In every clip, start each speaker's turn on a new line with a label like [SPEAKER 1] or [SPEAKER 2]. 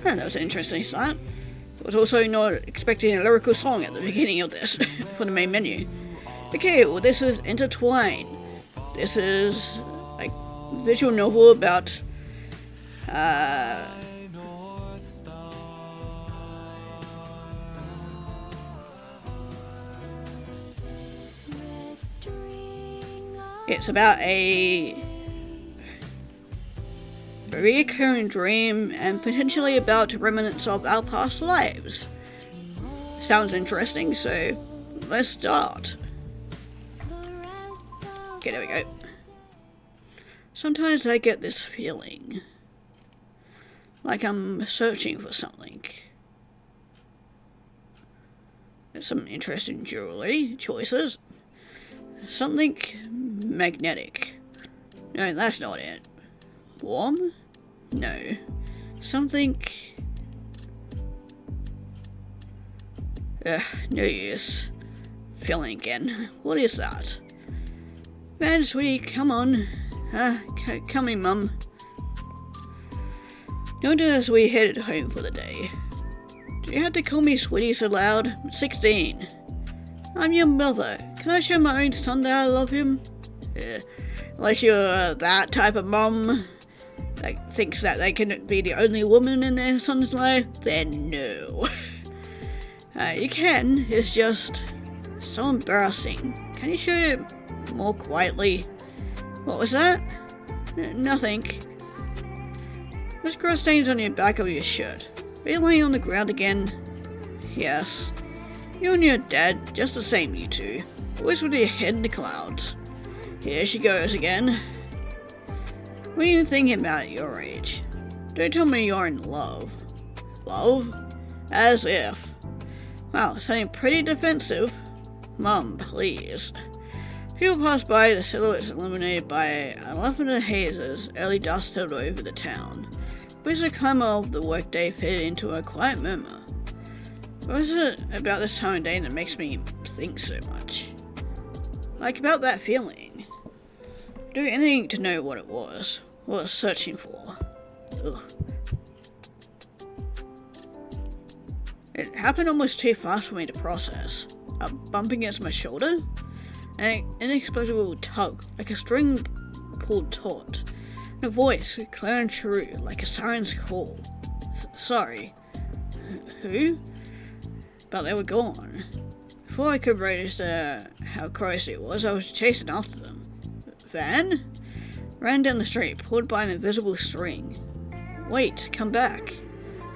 [SPEAKER 1] That was an interesting start. I was also not expecting a lyrical song at the beginning of this for the main menu. Okay, well this is Twine. This is a visual novel about it's about a recurring dream and potentially about remnants of our past lives. Sounds interesting, so let's start. Okay, there we go. Sometimes I get this feeling like I'm searching for something. There's some interesting jewelry choices. Something magnetic. No, that's not it. Warm? No. Something... no use. Feeling again. What is that? Man, sweetie, come on. Come in, Mum. Noted as we headed home for the day. Do you have to call me sweetie so loud? I'm 16. I'm your mother. Can I show my own son that I love him? Unless you're that type of mum that thinks that they can be the only woman in their son's life, then no. You can, it's just so embarrassing. Can you show it more quietly? What was that? Nothing. There's grass stains on your back of your shirt. Are you laying on the ground again? Yes. You and your dad, just the same, you two. Always with your head in the clouds. Here she goes again. What are you thinking about at your age? Don't tell me you're in love. Love? As if. Wow, sounding pretty defensive. Mum, please. People pass by, the silhouettes illuminated by lavender hazes, early dust settled over the town. But as the clamor of the workday faded into a quiet murmur. What is it about this time of day that makes me think so much? Like about that feeling. Do anything to know what it was searching for. Ugh. It happened almost too fast for me to process. A bump against my shoulder? An inexplicable tug, like a string pulled taut. And a voice, clear and true, like a siren's call. Sorry. Who? But they were gone. Before I could register how close it was, I was chasing after them. Van? Ran down the street, pulled by an invisible string. Wait, come back.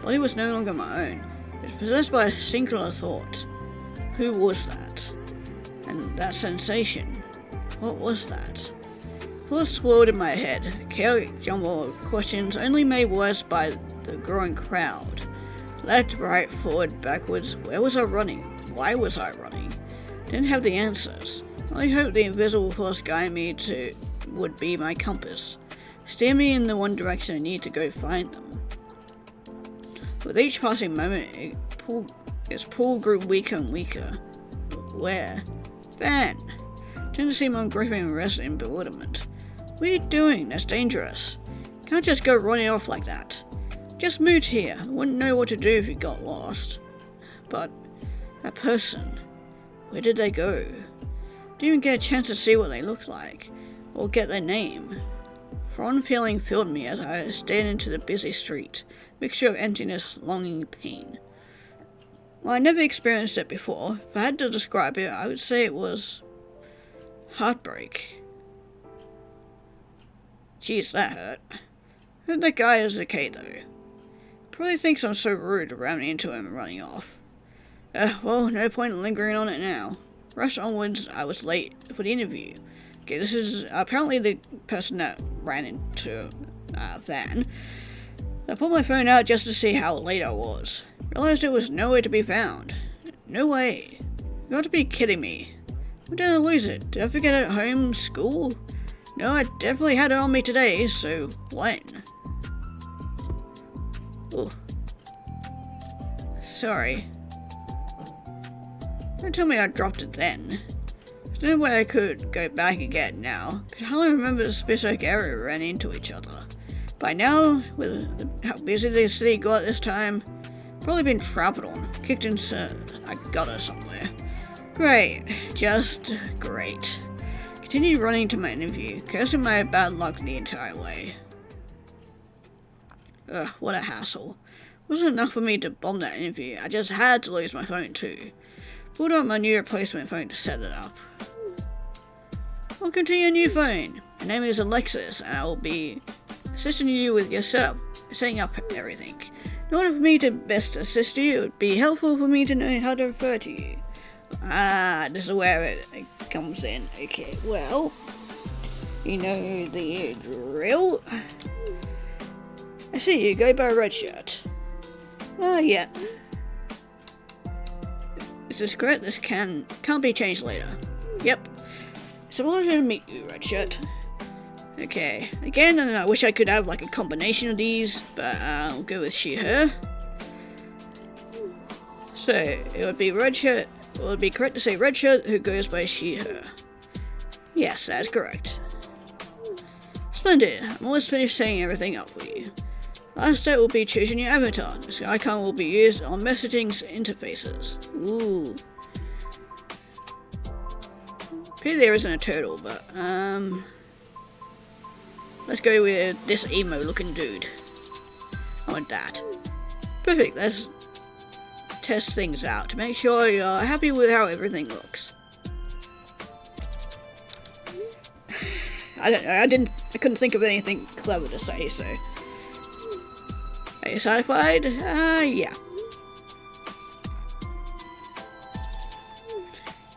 [SPEAKER 1] Body was no longer my own. It was possessed by a singular thought. Who was that? And that sensation. What was that? Thoughts swirled in my head, chaotic jumble of questions only made worse by the growing crowd. Left, right, forward, backwards. Where was I running? Why was I running? Didn't have the answers. Only hoped the invisible force guiding me would be my compass. Steer me in the one direction I need to go find them. With each passing moment, its pull grew weaker and weaker. Where? Van! Turned to see Mum gripping and wrestling in bewilderment. What are you doing? That's dangerous. Can't just go running off like that. Just moved here. I wouldn't know what to do if you got lost. But that person, where did they go? Didn't even get a chance to see what they looked like, or get their name. Fond feeling filled me as I stared into the busy street, mixture of emptiness, longing, pain. While I never experienced it before, if I had to describe it, I would say it was heartbreak. Jeez, that hurt. I hope that guy is okay though. Probably thinks I'm so rude ramming into him and running off. Well, no point in lingering on it now. Rushed onwards, I was late for the interview. Okay, this is apparently the person that ran into Van. I pulled my phone out just to see how late I was. Realized it was nowhere to be found. No way. You got to be kidding me. When did I lose it? Did I forget it at home, school? No, I definitely had it on me today, so when? Oh. Sorry. Don't tell me I dropped it then. There's no way I could go back and get it now. Could hardly remember the specific area we ran into each other. By now, with how busy the city got this time, probably been trampled on, kicked into a gutter somewhere. Great, just great. Continued running to my interview, cursing my bad luck the entire way. Ugh, what a hassle. Wasn't enough for me to bomb that interview, I just had to lose my phone too. Pulled out my new replacement phone to set it up. Welcome to your new phone. My name is Alexis, and I will be assisting you with your setting up everything. In order for me to best assist you, it would be helpful for me to know how to refer to you. Ah, this is where it comes in. Okay, well, you know the drill. I see you go by Red Shirt. Ah, yeah. Is this correct? This can't be changed later. Yep. It's a pleasure to meet you, Red Shirt. Okay, again, I wish I could have like a combination of these, but I'll go with she, her. So, it would be Red Shirt, it would be correct to say Red Shirt who goes by she, her. Yes, that's correct. Splendid, I'm almost finished setting everything up for you. Last step will be choosing your avatar. This icon will be used on messaging interfaces. Ooh. Pity there isn't a turtle, but, let's go with this emo looking dude. I want that. Perfect, let's test things out to make sure you're happy with how everything looks. I couldn't think of anything clever to say, so. Are you satisfied? Yeah.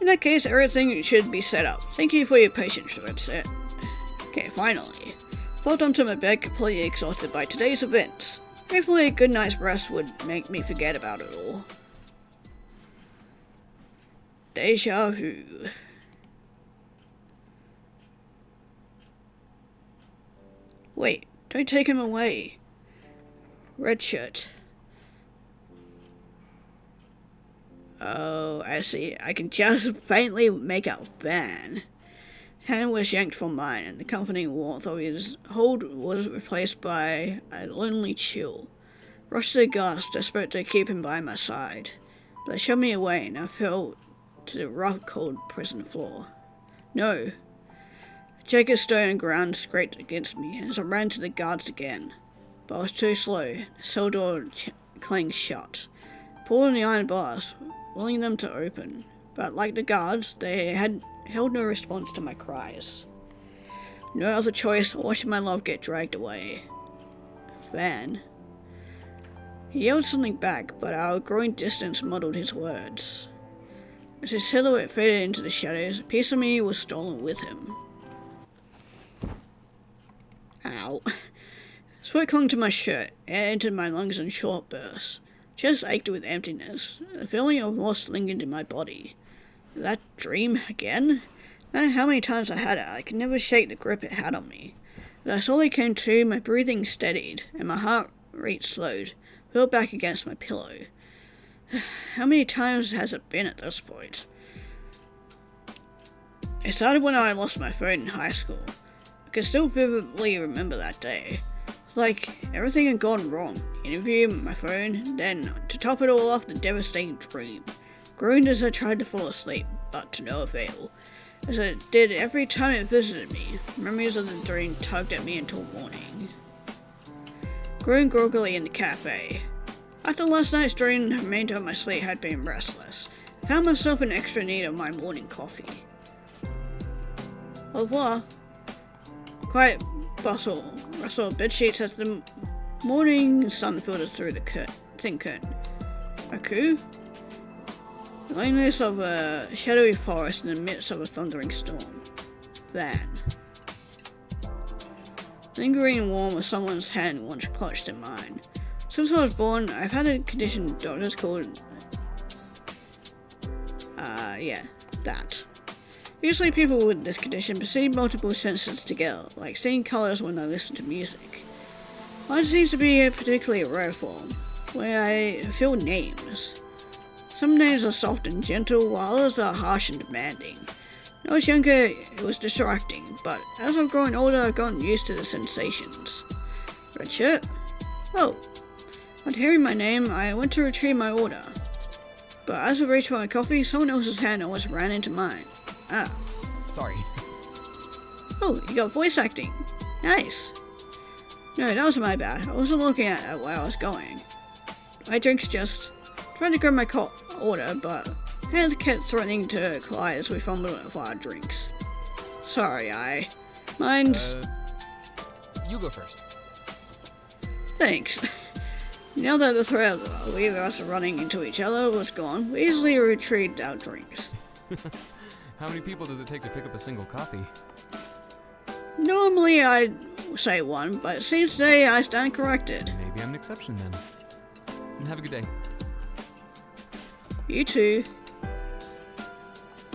[SPEAKER 1] In that case, everything should be set up. Thank you for your patience, Red Shirt. Okay, finally. Felt onto my bed, completely exhausted by today's events. Hopefully a good night's rest would make me forget about it all. Deja vu. Wait, don't take him away. Red Shirt. Oh, I see. I can just faintly make out Van. His hand was yanked from mine, and the comforting warmth of his hold was replaced by a lonely chill. Rushed to the guards, desperate to keep him by my side. But they shoved me away, and I fell to the rough, cold prison floor. No. A jagged stone ground scraped against me as I ran to the guards again. But I was too slow. The cell door clanged shut. Pulled on the iron bars, willing them to open. But like the guards, they had held no response to my cries. No other choice, watching my love get dragged away. Van. He yelled something back, but our growing distance muddled his words. As his silhouette faded into the shadows, a piece of me was stolen with him. Ow. Sweat clung to my shirt, air entered my lungs in short bursts. Chest ached with emptiness. The feeling of loss lingered in my body. That dream again? No matter how many times I had it, I could never shake the grip it had on me. As I slowly came to, my breathing steadied, and my heart rate slowed, fell back against my pillow. How many times has it been at this point? It started when I lost my phone in high school. I can still vividly remember that day. Like, everything had gone wrong. The interview, my phone, then, to top it all off, the devastating dream. Groaned as I tried to fall asleep, but to no avail. As it did every time it visited me, memories of the dream tugged at me until morning. Groaned groggily in the cafe. After last night's dream, the remainder of my sleep had been restless. I found myself in extra need of my morning coffee. Au revoir. Quiet rustle of bedsheets as the morning sun filtered through the thin curtain. A coup? The loneliness of a shadowy forest in the midst of a thundering storm. Van. Lingering warm of someone's hand once clutched in mine. Since I was born, I've had a condition doctors called... that. Usually people with this condition perceive multiple senses together, like seeing colours when I listen to music. Mine seems to be a particularly rare form, where I feel names. Some names are soft and gentle, while others are harsh and demanding. When I was younger, it was distracting, but as I've grown older, I've gotten used to the sensations. Red shirt? Oh. On hearing my name, I went to retrieve my order. But as I reached for my coffee, someone else's hand almost ran into mine. Ah.
[SPEAKER 2] Sorry.
[SPEAKER 1] Oh, you got voice acting. Nice. No, that was my bad. I wasn't looking at where I was going. My drink's just... Trying to grab my order, but hands kept threatening to collide as we fumbled with our drinks. Sorry, Mine's...
[SPEAKER 2] You go first.
[SPEAKER 1] Thanks. Now that the threat of either us running into each other was gone, we easily retrieved our drinks.
[SPEAKER 2] How many people does it take to pick up a single coffee?
[SPEAKER 1] Normally I'd say one, but it seems today I stand corrected.
[SPEAKER 2] Maybe I'm an exception then. And have a good day.
[SPEAKER 1] You too.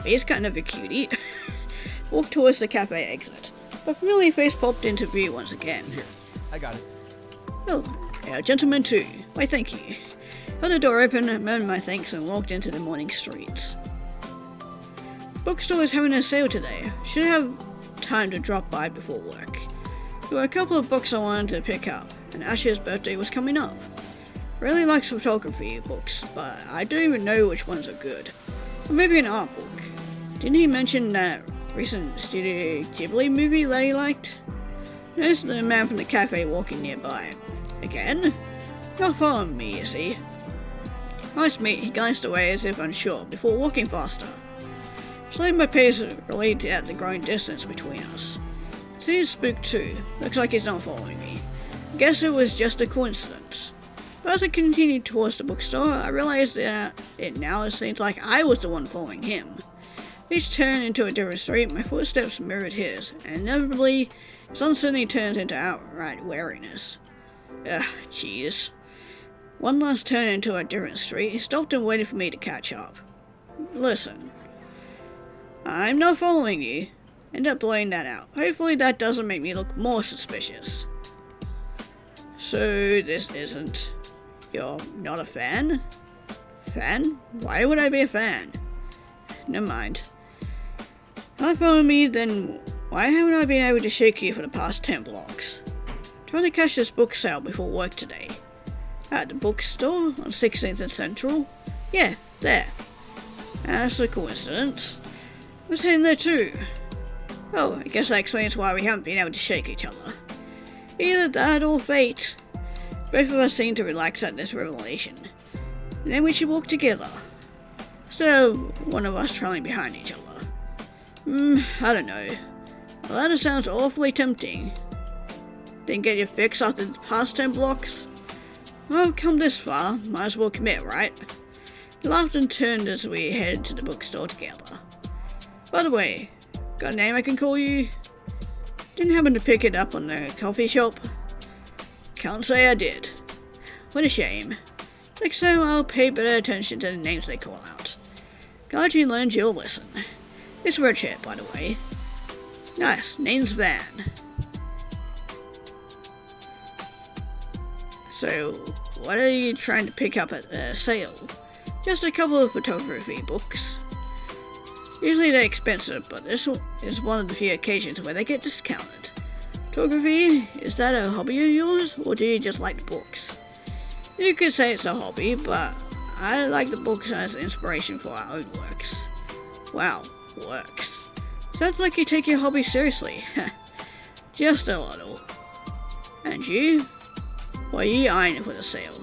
[SPEAKER 1] He's kind of a cutie. Walked towards the cafe exit, but familiar face popped into view once again.
[SPEAKER 2] Here, I got it.
[SPEAKER 1] Oh, a gentleman too. Why, thank you. Held the door open, murmured my thanks, and walked into the morning streets. Bookstore is having a sale today. Should have time to drop by before work. There were a couple of books I wanted to pick up, and Ash's birthday was coming up. Really likes photography books, but I don't even know which ones are good. Or maybe an art book. Didn't he mention that recent Studio Ghibli movie that he liked? Noticed the man from the cafe walking nearby. Again? Not following me, you see. Nice to meet, he glanced away as if unsure, before walking faster. Slowing my pace relieved at the growing distance between us. He's spooked too. Looks like he's not following me. Guess it was just a coincidence. But as I continued towards the bookstore, I realized that it now seems like I was the one following him. Each turn into a different street, my footsteps mirrored his, and inevitably, his uncertainty turns into outright wariness. Ugh, jeez. One last turn into a different street, he stopped and waited for me to catch up. Listen. I'm not following you. End up blowing that out. Hopefully that doesn't make me look more suspicious. So this isn't... You're not a fan? Fan? Why would I be a fan? Never mind. Not following me, then why haven't I been able to shake you for the past 10 blocks? Trying to catch this book sale before work today. At the bookstore on 16th and Central? Yeah, there. That's a coincidence. I was heading there too. Oh, I guess that explains why we haven't been able to shake each other. Either that or fate. Both of us seem to relax at this revelation. And then we should walk together. Instead of one of us trailing behind each other. I don't know. Well, that sounds awfully tempting. Didn't get your fix after the past 10 blocks? Well, come this far, might as well commit, right? He laughed and turned as we headed to the bookstore together. By the way, got a name I can call you? Didn't happen to pick it up on the coffee shop? Can't say I did. What a shame. Next time I'll pay better attention to the names they call out. Glad you learned your lesson. It's red shirt, by the way. Nice, name's Van. So, what are you trying to pick up at the sale? Just a couple of photography books. Usually they're expensive, but this is one of the few occasions where they get discounted. Photography, is that a hobby of yours, or do you just like the books? You could say it's a hobby, but I like the books as inspiration for our own works. Wow, works. Sounds like you take your hobby seriously. Just a little. And you? What are you eyeing for the sale?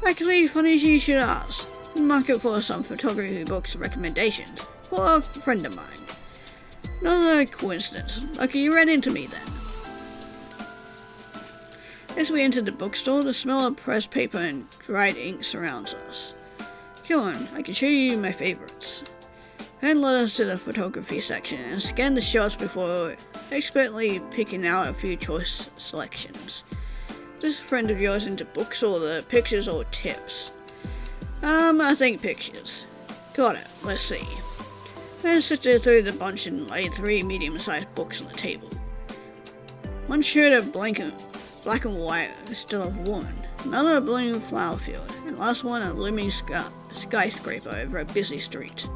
[SPEAKER 1] Actually, funny you should ask. The market for some photography books recommendations for a friend of mine. Another coincidence. Lucky you ran into me then. As we entered the bookstore, the smell of pressed paper and dried ink surrounds us. Come on, I can show you my favorites. Van led us to the photography section and scanned the shots before expertly picking out a few choice selections. Is this a friend of yours into books or the pictures or tips? I think pictures. Got it, let's see. Van sifted through the bunch and laid 3 medium-sized books on the table. One showed a black and white still of woman, another a blooming flower field, and last one a looming skyscraper over a busy street.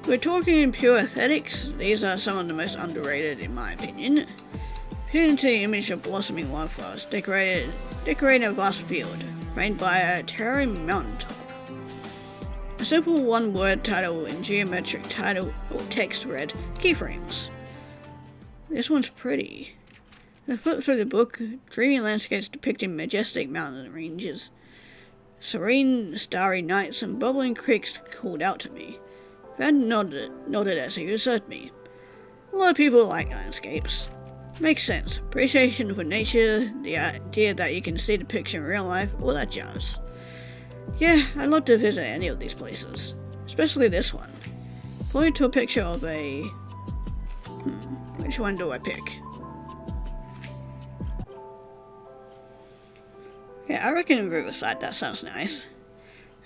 [SPEAKER 1] We're talking in pure aesthetics, these are some of the most underrated in my opinion. Peered into the image of blossoming wildflowers, decorating a vast field, framed by a towering mountaintop. A simple one-word title in geometric title or text read, Keyframes. This one's pretty. I flipped through the book, dreamy landscapes depicting majestic mountain ranges. Serene, starry nights and bubbling creeks called out to me. Van nodded as he observed me. A lot of people like landscapes. Makes sense. Appreciation for nature, the idea that you can see the picture in real life, all that jazz. Yeah, I'd love to visit any of these places. Especially this one. Point to a picture of a... which one do I pick? Yeah, I reckon in Riverside, that sounds nice.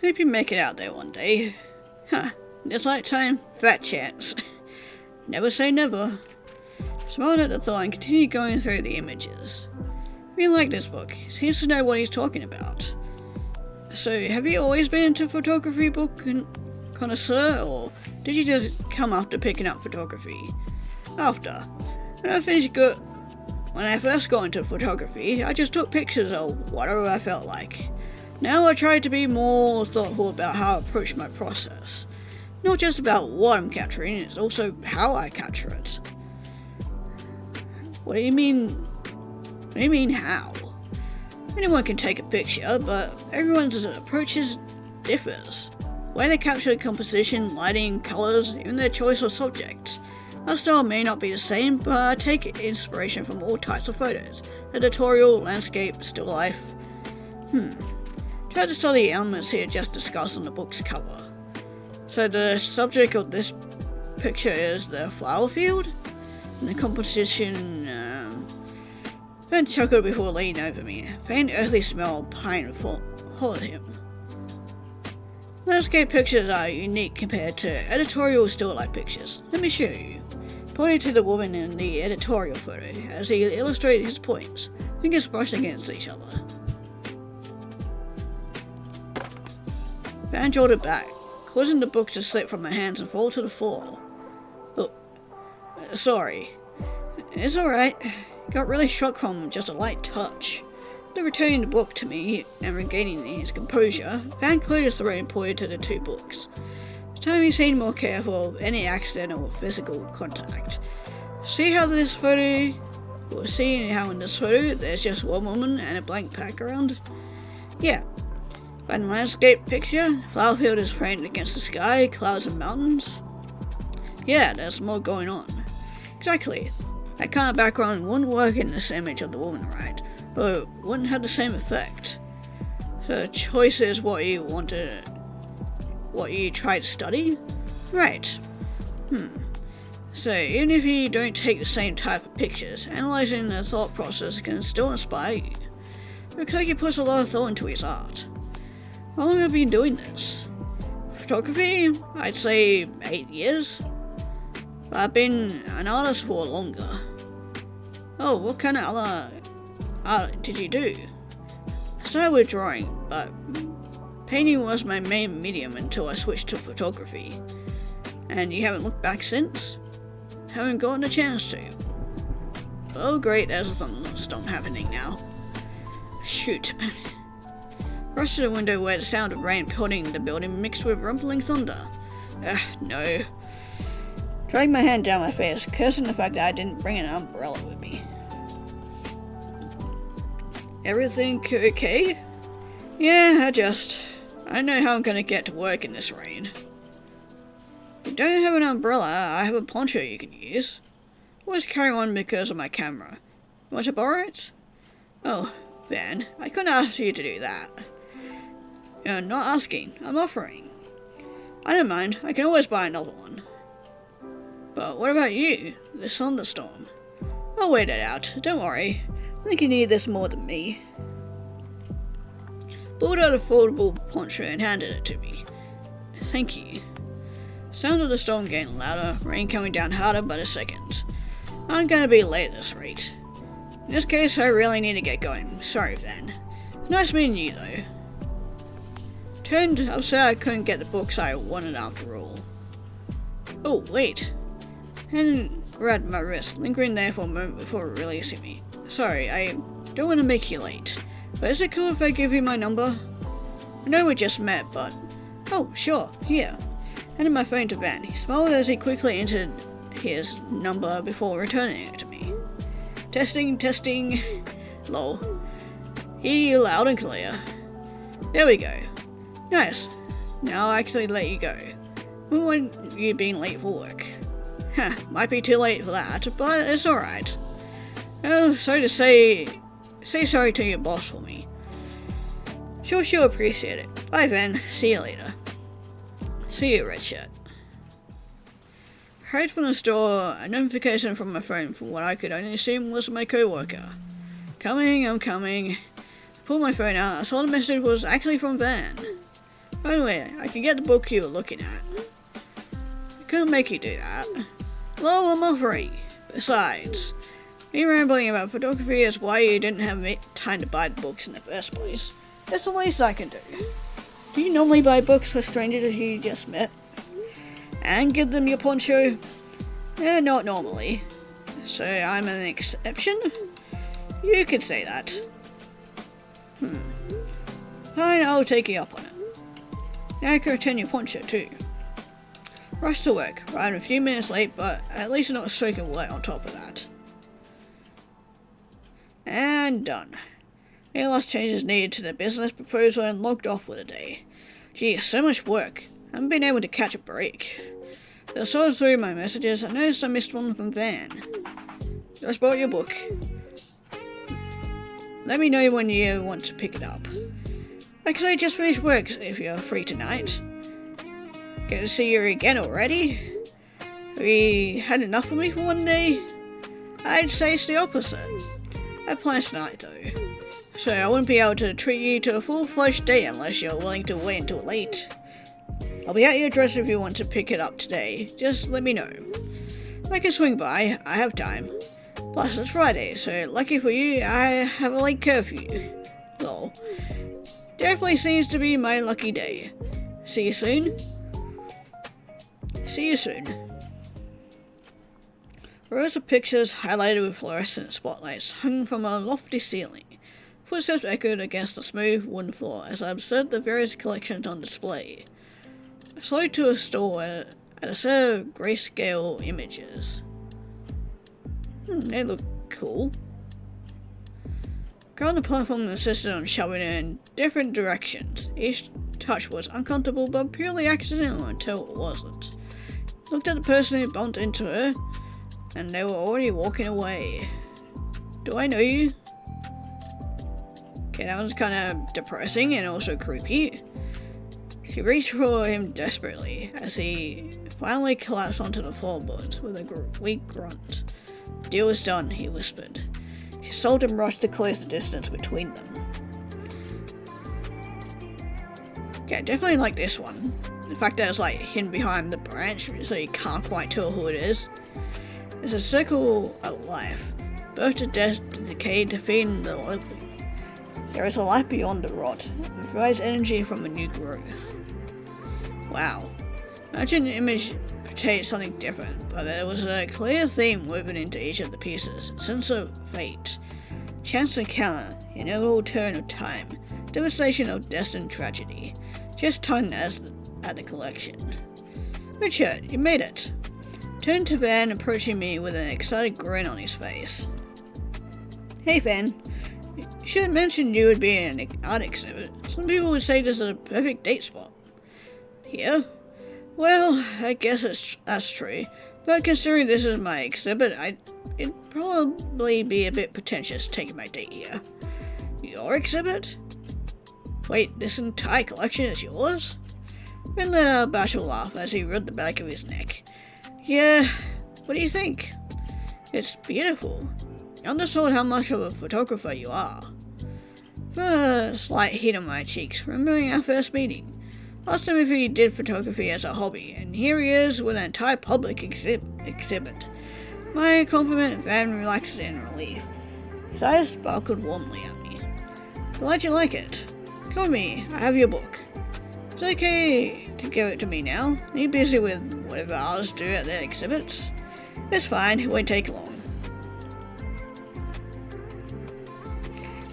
[SPEAKER 1] Hope you make it out there one day. Huh, this lifetime, fat chance. Never say never. Smiled at the thought and continued going through the images. Really like this book. Seems to know what he's talking about. So, have you always been into photography book connoisseur, or did you just come after picking up photography? After. When I first got into photography, I just took pictures of whatever I felt like. Now I try to be more thoughtful about how I approach my process. Not just about what I'm capturing, it's also how I capture it. What do you mean? What do you mean how? Anyone can take a picture, but everyone's approach differs. Way they capture the composition, lighting, colours, even their choice of subjects. Our style may not be the same, but I take inspiration from all types of photos. Editorial, landscape, still life. Try to study the elements here just discussed on the book's cover. So the subject of this picture is the flower field? And the composition, Ben chuckled before leaning over me. Faint earthly smell of pine followed him. Landscape pictures are unique compared to editorial still life pictures. Let me show you. Pointed to the woman in the editorial photo as he illustrated his points, fingers brushed against each other. Van jolted back, causing the book to slip from my hands and fall to the floor. Oh, sorry. It's alright. Got really shocked from just a light touch. After returning the book to me and regaining his composure, Van cleared his throat and pointed to the two books. This time he seemed more careful of any accidental physical contact. See how in this photo there's just one woman and a blank background? Yeah. But in the landscape picture, flower field is framed against the sky, clouds and mountains. Yeah, there's more going on. Exactly. That kind of background wouldn't work in this image of the woman, right? But it wouldn't have the same effect. So the choice is what you try to study? Right. So even if you don't take the same type of pictures, analysing the thought process can still inspire you. Looks like he puts a lot of thought into his art. How long have you been doing this? Photography? I'd say 8 years. But I've been an artist for longer. Oh, what kind of other art did you do? I started with drawing, but painting was my main medium until I switched to photography. And you haven't looked back since? Haven't gotten a chance to. Oh great, there's a thunderstorm happening now. Shoot. Rushed to the window where the sound of rain pelting the building mixed with rumbling thunder. No. Dragged my hand down my face, cursing the fact that I didn't bring an umbrella with me. Everything okay? Yeah, I don't know how I'm gonna get to work in this rain. If you don't have an umbrella, I have a poncho you can use. Always carry one because of my camera. You want to borrow it? Oh, Van, I couldn't ask you to do that. You're not asking, I'm offering. I don't mind, I can always buy another one. But what about you, this thunderstorm? I'll wait it out, don't worry. I think you need this more than me. Pulled out a foldable poncho and handed it to me. Thank you. The sound of the storm getting louder, rain coming down harder by the second. I'm gonna be late at this rate. In this case, I really need to get going. Sorry, Van. Nice meeting you, though. Turned upset I couldn't get the books I wanted after all. Oh, wait. And grabbed my wrist, lingering there for a moment before releasing me. Sorry, I don't want to make you late, but is it cool if I give you my number? I know we just met, but... Oh, sure, here. Handed my phone to Van. He smiled as he quickly entered his number before returning it to me. Testing, testing. Lol. Hear you loud and clear. There we go. Nice. Now I'll actually let you go. When would you being late for work? Might be too late for that, but it's alright. Oh, sorry to say sorry to your boss for me. Sure, appreciate it. Bye, Van. See you later. See you, Red Shirt. Right from the store, a notification from my phone for what I could only assume was my co-worker. Coming, I'm coming. I pulled my phone out. I saw the message was actually from Van. By the way, I can get the book you were looking at. I couldn't make you do that. Well, I'm offering. Besides, me rambling about photography is why you didn't have time to buy the books in the first place. That's the least I can do. Do you normally buy books for strangers you just met? And give them your poncho? Not normally. So I'm an exception? You could say that. Fine, I'll take you up on it. Now I can return your poncho too. Rush to work. Arrived a few minutes late, but at least not soaking wet on top of that. And done. Any last changes needed to the business proposal and logged off for the day. Gee, so much work. I haven't been able to catch a break. As I sorted through my messages, I noticed I missed one from Van. Just bought your book. Let me know when you want to pick it up. Like I say, just finished work if you're free tonight. Good to see you again already. Have you had enough of me for one day? I'd say it's the opposite. I have plans tonight though, so I wouldn't be able to treat you to a full-fledged day unless you're willing to wait until late. I'll be at your address if you want to pick it up today. Just let me know. I can swing by. I have time. Plus, it's Friday, so lucky for you, I have a late curfew. Lol. Definitely seems to be my lucky day. See you soon? See you soon. Rows of pictures highlighted with fluorescent spotlights hung from a lofty ceiling. Footsteps echoed against the smooth wooden floor as I observed the various collections on display. I slowed to a store at a set of grayscale images. They look cool. Got on the platform and insisted on shoving it in different directions. Each touch was uncomfortable but purely accidental until it wasn't. Looked at the person who bumped into her, and they were already walking away. Do I know you? Okay, that was kind of depressing and also creepy. She reached for him desperately as he finally collapsed onto the floorboards with a weak grunt. The deal is done, he whispered. She sold him rushed to close the distance between them. Okay, I definitely like this one. The fact that it's like hidden behind the branch so you can't quite tell who it is. It's a circle of life. Birth to death to decay to feed the living. There is a life beyond the rot and provides energy from a new growth. Wow. Imagine the image portrayed something different, but there was a clear theme woven into each of the pieces. Sense of fate. Chance encounter. Inevitable turn of time. Devastation of destined tragedy. Just tugged at the collection. Richard, you made it. Turned to Van, approaching me with an excited grin on his face. Hey Van, you should have mentioned you would be in an art exhibit. Some people would say this is a perfect date spot. Here? Well, I guess that's true, but considering this is my exhibit, it'd probably be a bit pretentious taking my date here. Your exhibit? Wait, this entire collection is yours? Ben let out a bashful laugh as he rubbed the back of his neck. Yeah, what do you think? It's beautiful. You understood how much of a photographer you are. For a slight heat on my cheeks, remembering our first meeting. Asked him if he did photography as a hobby, and here he is with an entire public exhibit. My compliment Van relaxed in relief. His eyes sparkled warmly at me. Glad you like it. Come with me, I have your book. It's okay to give it to me now. Are you busy with whatever artists do at their exhibits? It's fine, it won't take long.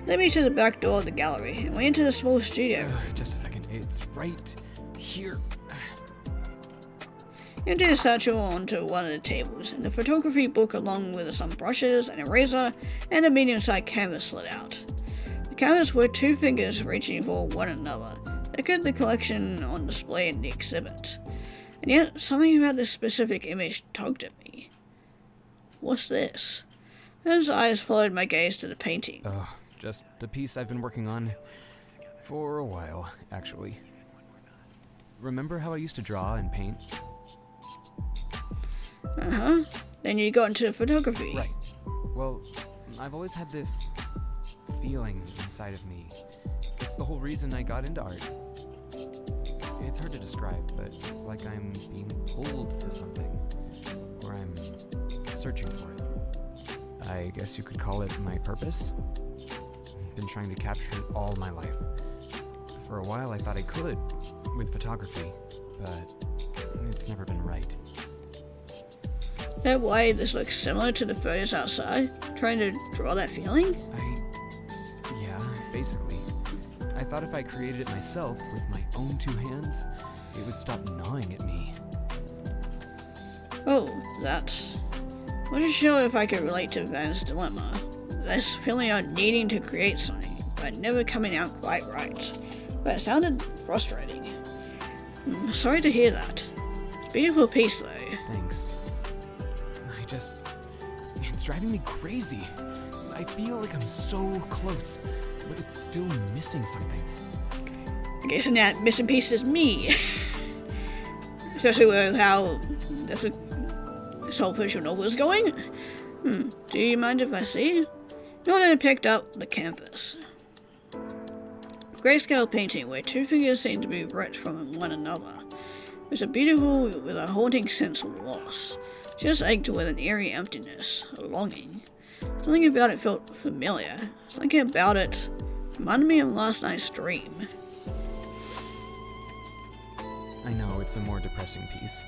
[SPEAKER 1] Led me to the back door of the gallery, and we entered a small studio.
[SPEAKER 2] Just a second. It's right here.
[SPEAKER 1] Emptied a satchel onto one of the tables, and a photography book along with some brushes, an eraser, and a medium-sized canvas slid out. The canvas were two fingers reaching for one another. They kept the collection on display in the exhibit. And yet, something about this specific image tugged at me. What's this? His eyes followed my gaze to the painting.
[SPEAKER 2] Oh, just a piece I've been working on for a while, actually. Remember how I used to draw and paint?
[SPEAKER 1] Uh-huh. Then you got into photography.
[SPEAKER 2] Right. Well, I've always had this feeling inside of me. It's the whole reason I got into art. It's hard to describe, but it's like I'm being pulled to something, or I'm searching for it. I guess you could call it my purpose. I've been trying to capture it all my life. For a while I thought I could, with photography, but it's never been right.
[SPEAKER 1] Is that why this looks similar to the photos outside? Trying to draw that feeling?
[SPEAKER 2] Yeah, basically. I thought if I created it myself with my own two hands, it would stop gnawing at me.
[SPEAKER 1] Oh, that's... Wasn't sure if I could relate to Van's dilemma. This feeling of needing to create something, but never coming out quite right. But it sounded frustrating. Sorry to hear that. It's a beautiful piece though.
[SPEAKER 2] Thanks. It's driving me crazy. I feel like I'm so close, but it's still missing something.
[SPEAKER 1] I guess that missing piece is me. Especially with how this whole visual novel is going. Do you mind if I see? Nodded and picked up the canvas. Grayscale painting where two figures seem to be ripped from one another. It was a beautiful with a haunting sense of loss. Just ached with an eerie emptiness, a longing. Something about it felt familiar. Something about it reminded me of last night's dream.
[SPEAKER 2] I know it's a more depressing piece.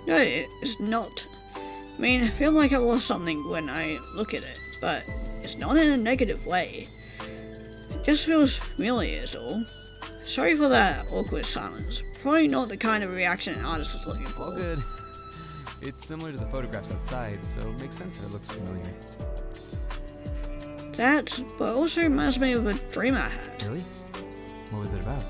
[SPEAKER 1] No, it's not. I mean, I feel like I lost something when I look at it, but it's not in a negative way. It just feels familiar is all. Sorry for that awkward silence. Probably not the kind of reaction an artist is looking for.
[SPEAKER 2] All good. It's similar to the photographs outside, so it makes sense that it looks familiar.
[SPEAKER 1] That, but also reminds me of a dream I had.
[SPEAKER 2] Really? What was it about?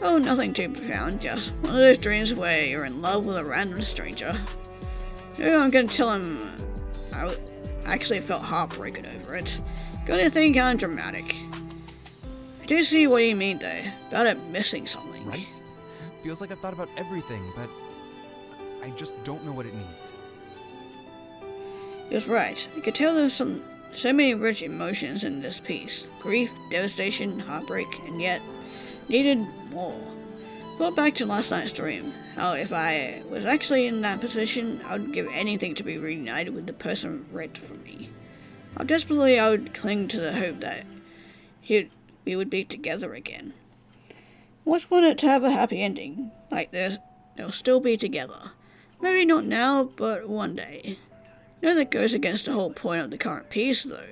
[SPEAKER 1] Oh, nothing too profound, just one of those dreams where you're in love with a random stranger. No, I'm gonna tell him I actually felt heartbroken over it. Gonna think I'm dramatic. I do see what you mean though, about it missing something.
[SPEAKER 2] Right? Feels like I've thought about everything, but I just don't know what it needs.
[SPEAKER 1] He was right. I could tell there's so many rich emotions in this piece. Grief, devastation, heartbreak, and yet needed more. Thought back to last night's dream. How if I was actually in that position, I would give anything to be reunited with the person ripped from me. How desperately I would cling to the hope that we would be together again. What's want it to have a happy ending? Like they'll still be together. Maybe not now, but one day. No, that goes against the whole point of the current piece, though.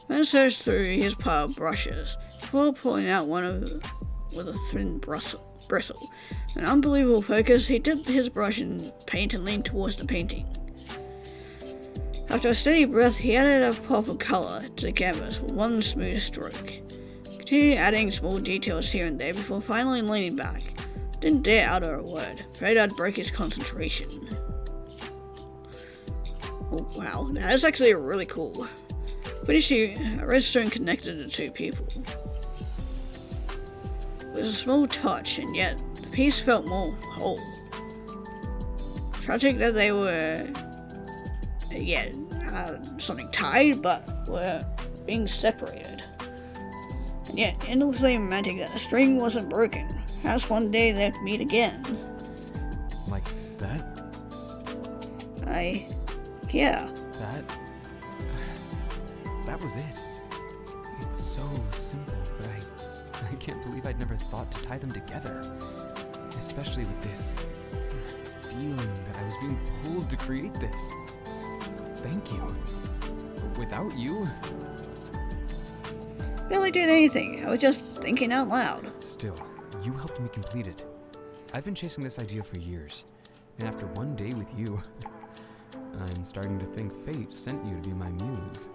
[SPEAKER 1] Van searched through his pile of brushes, before pulling out one with a thin bristle. An unbelievable focus, he dipped his brush in paint and leaned towards the painting. After a steady breath, he added a pop of colour to the canvas with one smooth stroke. Continued adding small details here and there before finally leaning back. Didn't dare utter a word, afraid I'd break his concentration. Oh, wow, that is actually really cool. Finishing a redstone connected the two people. It was a small touch, and yet the piece felt more whole. Tragic that they were, something tied, but were being separated. And yet endlessly romantic that the string wasn't broken. Perhaps one day they'd meet again.
[SPEAKER 2] Like that?
[SPEAKER 1] Yeah.
[SPEAKER 2] That was it. It's so simple, but I can't believe I'd never thought to tie them together. Especially with this feeling that I was being pulled to create this. Thank you. Without you...
[SPEAKER 1] Barely did anything. I was just thinking out loud.
[SPEAKER 2] Still, you helped me complete it. I've been chasing this idea for years. And after one day with you, I'm starting to think fate sent you to be my muse.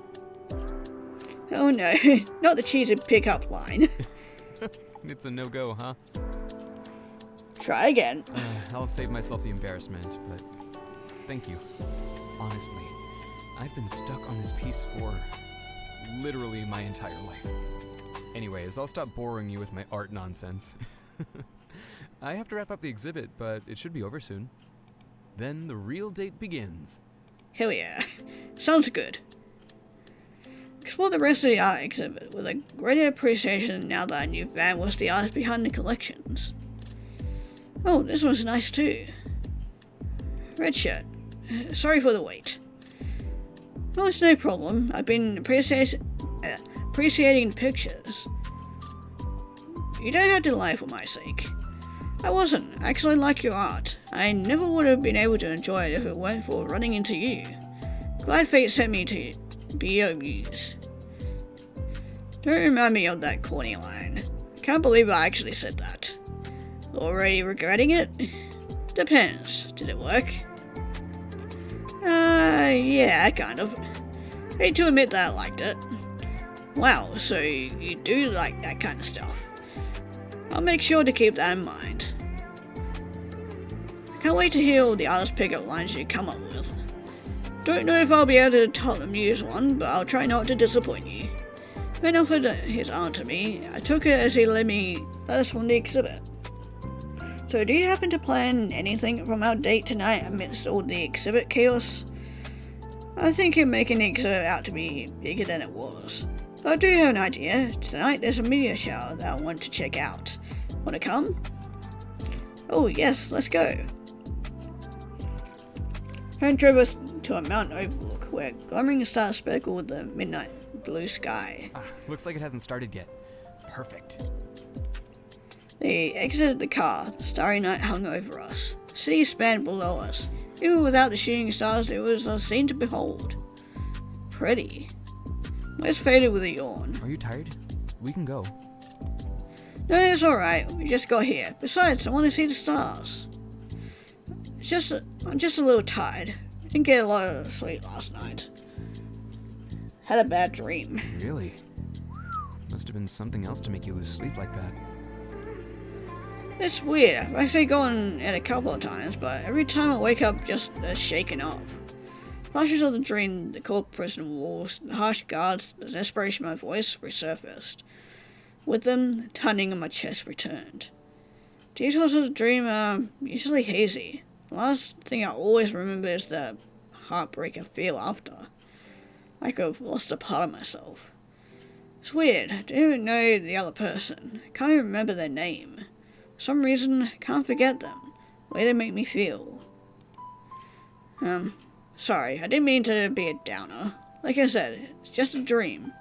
[SPEAKER 1] Oh no, not the cheesy pickup line.
[SPEAKER 2] It's a no-go, huh?
[SPEAKER 1] Try again.
[SPEAKER 2] I'll save myself the embarrassment, but thank you. Honestly, I've been stuck on this piece for literally my entire life. Anyways, I'll stop boring you with my art nonsense. I have to wrap up the exhibit, but it should be over soon. Then the real date begins.
[SPEAKER 1] Hell yeah. Sounds good. Explore the rest of the art exhibit with a greater appreciation now that I knew Van was the artist behind the collections. Oh, this one's nice too. Red shirt. Sorry for the wait. Oh, it's no problem. I've been appreciating the pictures. You don't have to lie for my sake. I wasn't. I actually like your art. I never would have been able to enjoy it if it weren't for running into you. Glad fate sent me to be your muse. Don't remind me of that corny line. Can't believe I actually said that. Already regretting it? Depends. Did it work? Yeah, kind of. Hate to admit that I liked it. Wow, so you do like that kind of stuff. I'll make sure to keep that in mind. Can't wait to hear all the artist pickup lines you come up with. Don't know if I'll be able to top the muse one, but I'll try not to disappoint you. Ben offered his art to me. I took it as he let us on the exhibit. So do you happen to plan anything from our date tonight amidst all the exhibit chaos? I think you're making the exhibit out to be bigger than it was. But I do have an idea. Tonight there's a meteor shower that I want to check out. Want to come? Oh yes, let's go. Ben drove us to a mountain overlook where glimmering stars speckled the midnight blue sky.
[SPEAKER 2] Looks like it hasn't started yet. Perfect.
[SPEAKER 1] They exited the car. The starry night hung over us. The city spanned below us. Even without the shooting stars, it was a scene to behold. Pretty. Wes faded with a yawn.
[SPEAKER 2] Are you tired? We can go.
[SPEAKER 1] No, it's alright. We just got here. Besides, I want to see the stars. I'm just a little tired. Didn't get a lot of sleep last night. Had a bad dream.
[SPEAKER 2] Really? Must have been something else to make you lose sleep like that.
[SPEAKER 1] It's weird. I've actually gone it a couple of times, but every time I wake up just shaken up. Flashes of the dream, the cold prison walls, the harsh guards, the desperation of my voice resurfaced. With them, the tightening of my chest returned. Details of the dream are usually hazy. The last thing I always remember is the heartbreak I feel after. Like I've lost a part of myself. It's weird. I don't know the other person. I can't even remember their name. For some reason, I can't forget them. The way they make me feel. Sorry, I didn't mean to be a downer. Like I said, it's just a dream.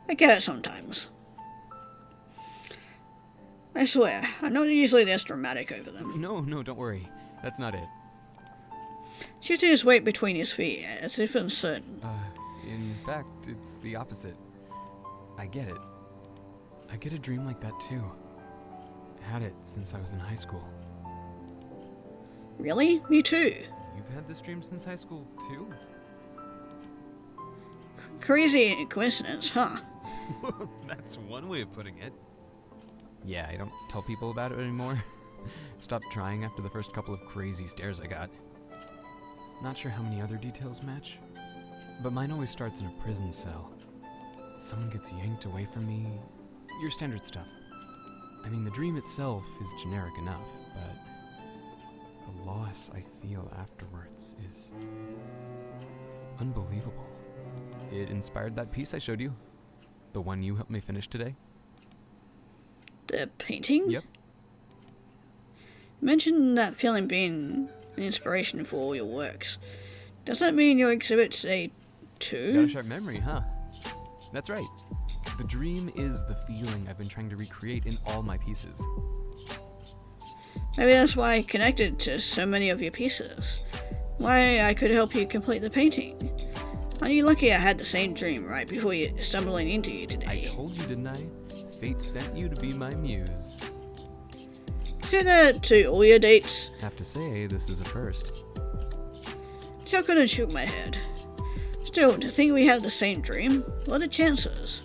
[SPEAKER 1] I get it sometimes. I swear, I'm not usually this dramatic over them.
[SPEAKER 2] No, don't worry. That's not it.
[SPEAKER 1] Shifted his weight between his feet, as if uncertain.
[SPEAKER 2] In fact, it's the opposite. I get it. I get a dream like that too. Had it since I was in high school.
[SPEAKER 1] Really? Me too.
[SPEAKER 2] You've had this dream since high school too?
[SPEAKER 1] Crazy coincidence, huh?
[SPEAKER 2] That's one way of putting it. Yeah, I don't tell people about it anymore. Stopped trying after the first couple of crazy stares I got. Not sure how many other details match, but mine always starts in a prison cell. Someone gets yanked away from me. Your standard stuff. I mean, the dream itself is generic enough, but the loss I feel afterwards is unbelievable. It inspired that piece I showed you. The one you helped me finish today.
[SPEAKER 1] The painting?
[SPEAKER 2] Yep.
[SPEAKER 1] You mentioned that feeling being an inspiration for all your works. Does that mean your exhibit today too?
[SPEAKER 2] Got a sharp memory, huh? That's right. The dream is the feeling I've been trying to recreate in all my pieces.
[SPEAKER 1] Maybe that's why I connected to so many of your pieces. Why I could help you complete the painting. Aren't you lucky I had the same dream right before you stumbling into you today?
[SPEAKER 2] I told you, didn't I? Fate sent you to be my muse.
[SPEAKER 1] Say that to all your dates.
[SPEAKER 2] Have to say, this is a first.
[SPEAKER 1] Still couldn't shook my head. Still, to think we had the same dream, what are the chances?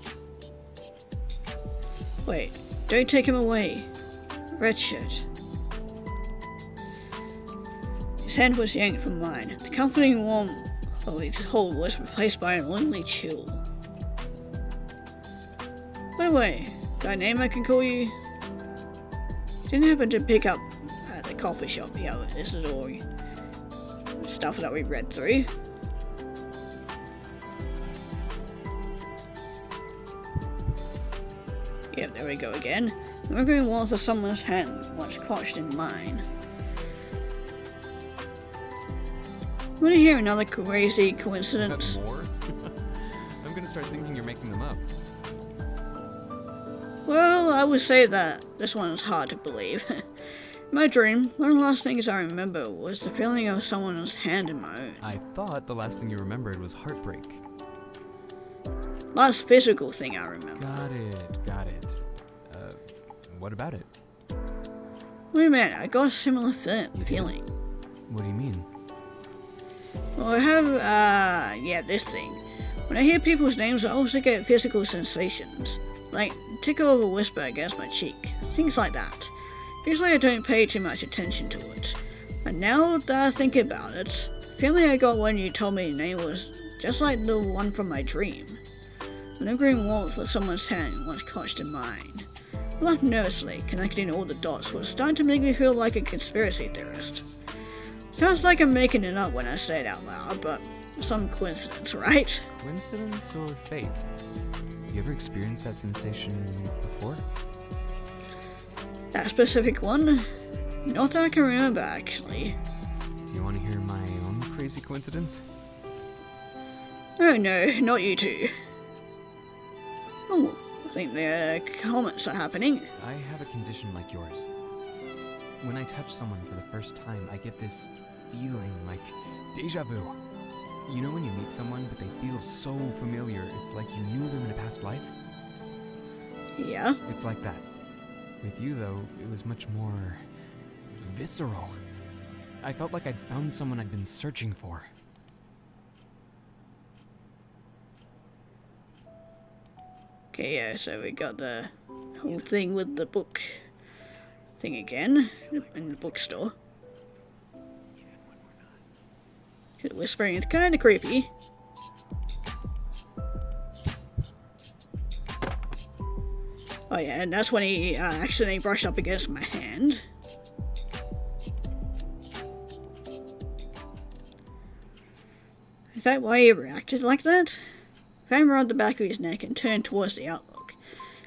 [SPEAKER 1] Wait, don't take him away. Red shirt. His hand was yanked from mine. The comforting warmth of his hold was replaced by a lonely chill. By the way, got a name I can call you? Didn't happen to pick up at the coffee shop. Yeah, this is all stuff that we read through. Yep, there we go again. The lingering warmth of someone's hand once clutched in mine. Want to hear another crazy coincidence?
[SPEAKER 2] More? I'm gonna start thinking you're making them up.
[SPEAKER 1] Well, I would say that this one's hard to believe. In my dream, one of the last things I remember was the feeling of someone's hand in my own.
[SPEAKER 2] I thought the last thing you remembered was heartbreak.
[SPEAKER 1] Last physical thing I remember.
[SPEAKER 2] Got it. What about it?
[SPEAKER 1] Wait a minute, I got a similar feeling.
[SPEAKER 2] What do you mean?
[SPEAKER 1] Well, I have, this thing. When I hear people's names, I also get physical sensations. Like, tickle of a whisper against my cheek. Things like that. Usually I don't pay too much attention to it. But now that I think about it, the feeling I got when you told me your name was just like the one from my dream. The lingering warmth of someone's hand once clutched in mine. I laughed nervously, connecting all the dots was starting to make me feel like a conspiracy theorist. Sounds like I'm making it up when I say it out loud, but some coincidence, right?
[SPEAKER 2] Coincidence or fate? You ever experienced that sensation before?
[SPEAKER 1] That specific one? Not that I can remember, actually.
[SPEAKER 2] Do you want to hear my own crazy coincidence?
[SPEAKER 1] Oh no, not you two. Oh, I think the comments are happening.
[SPEAKER 2] I have a condition like yours. When I touch someone for the first time, I get this feeling like deja vu. You know when you meet someone but they feel so familiar, it's like you knew them in a past life?
[SPEAKER 1] Yeah?
[SPEAKER 2] It's like that. With you though, it was much more visceral. I felt like I'd found someone I'd been searching for.
[SPEAKER 1] Okay, yeah, so we got the whole thing with the book thing again, in the bookstore. Whispering is kinda creepy. Oh yeah, and that's when he accidentally brushed up against my hand. Is that why he reacted like that? Fan around the back of his neck and turned towards the outlook.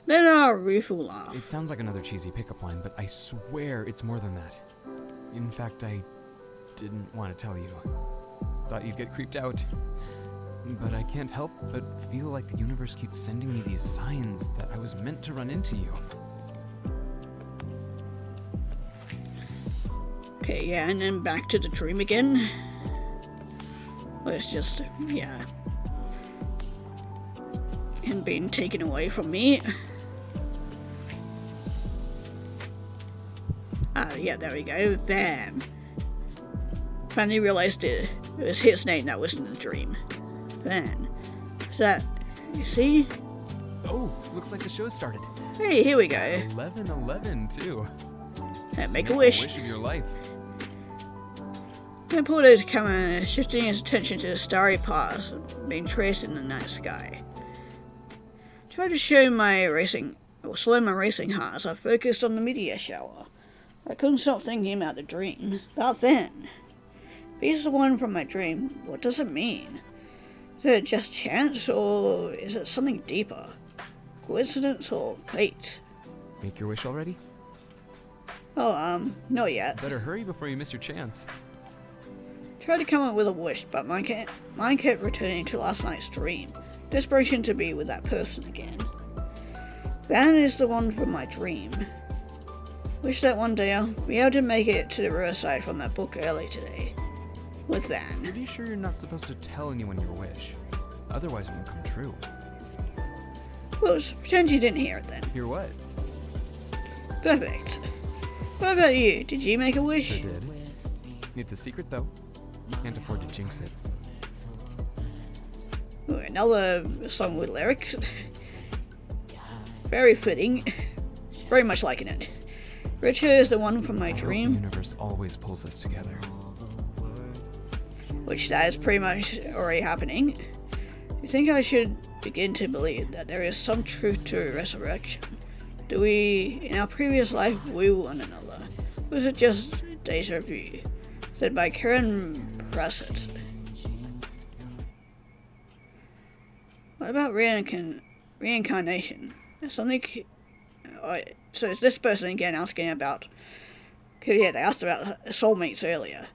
[SPEAKER 1] Then a rueful laugh.
[SPEAKER 2] It sounds like another cheesy pickup line, but I swear it's more than that. In fact, I didn't want to tell you. Thought you'd get creeped out. But I can't help but feel like the universe keeps sending me these signs that I was meant to run into you.
[SPEAKER 1] Okay, yeah, and then back to the dream again. Well, it's just, yeah. Him being taken away from me. Yeah, there we go. Van. Finally realized it was his name that was in the dream. Van. Is that... you see?
[SPEAKER 2] Oh, looks like the show started.
[SPEAKER 1] Hey, here we go.
[SPEAKER 2] 11/11 too.
[SPEAKER 1] Make a wish.
[SPEAKER 2] Wish of your life.
[SPEAKER 1] Then Porto's camera shifting his attention to the starry paths being traced in the night sky. Tried to slow my racing heart as I focused on the meteor shower. I couldn't stop thinking about the dream. About then. If he's the one from my dream, what does it mean? Is it just chance, or is it something deeper? Coincidence or fate?
[SPEAKER 2] Make your wish already?
[SPEAKER 1] Oh, not yet.
[SPEAKER 2] Better hurry before you miss your chance.
[SPEAKER 1] Tried to come up with a wish, but mine kept returning to last night's dream. Desperation to be with that person again. Van is the one from my dream. Wish that one day I'll be able to make it to the riverside from that book early today. With Van.
[SPEAKER 2] Are you sure you're not supposed to tell anyone your wish? Otherwise it won't come true.
[SPEAKER 1] Well, just pretend you didn't hear it then.
[SPEAKER 2] Hear what?
[SPEAKER 1] Perfect. What about you? Did you make a wish?
[SPEAKER 2] Sure did. It's a secret though. Can't afford to jinx it.
[SPEAKER 1] Ooh, another song with lyrics. Very fitting. Very much liking it. Richer is the one from my dream.
[SPEAKER 2] The universe always pulls us together.
[SPEAKER 1] Which that is pretty much already happening. Do you think I should begin to believe that there is some truth to resurrection? Do we, in our previous life, woo one another? Or is it just deja vu? Said by Karen Prassett. What about reincarnation? Something. So is this person again asking about? Cause yeah, they asked about soulmates earlier.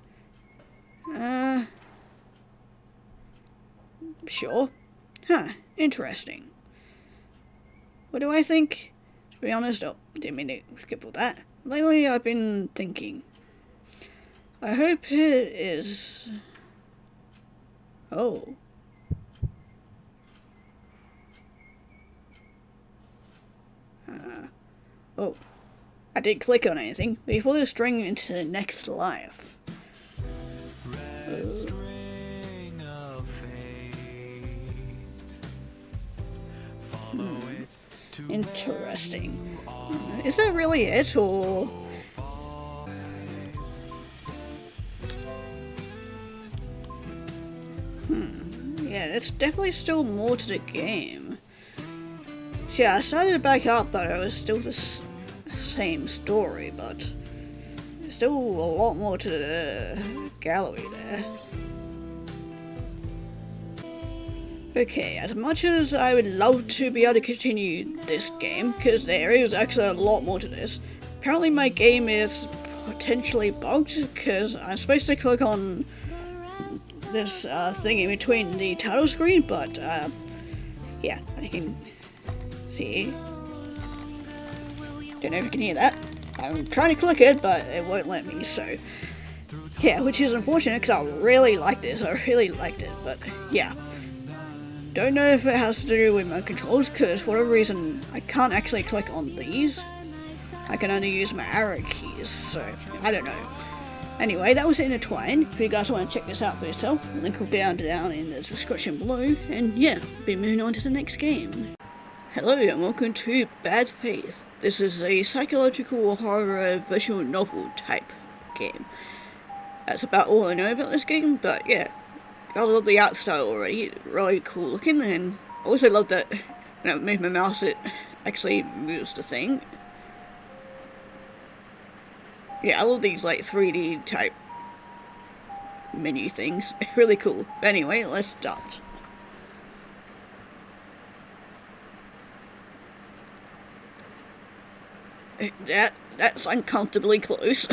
[SPEAKER 1] Sure. Huh. Interesting. What do I think? To be honest, didn't mean to skip all that. Lately, I've been thinking. I hope it is. Oh. Oh, I didn't click on anything before the string into the next life. Interesting. Is that really it, or? Yeah, there's definitely still more to the game. Yeah, I started to back up, but it was still the same story, but there's still a lot more to the gallery there. Okay, as much as I would love to be able to continue this game, because there is actually a lot more to this, apparently my game is potentially bugged, because I'm supposed to click on this thing in between the title screen, but yeah, I can see. Don't know if you can hear that. I'm trying to click it, but it won't let me, so yeah, which is unfortunate because I really like this. I really liked it, but yeah. Don't know if it has to do with my controls, because for whatever reason I can't actually click on these. I can only use my arrow keys, so I don't know. Anyway, that was in a twine. If you guys want to check this out for yourself, the link will be down in the description below. And yeah, be moving on to the next game. Hello and welcome to Bad Faith. This is a psychological horror visual novel type game. That's about all I know about this game, but yeah. I love the art style already, really cool looking, and I also love that when I move my mouse it actually moves the thing. Yeah, I love these like 3D type menu things, really cool. But anyway, let's start. That's uncomfortably close.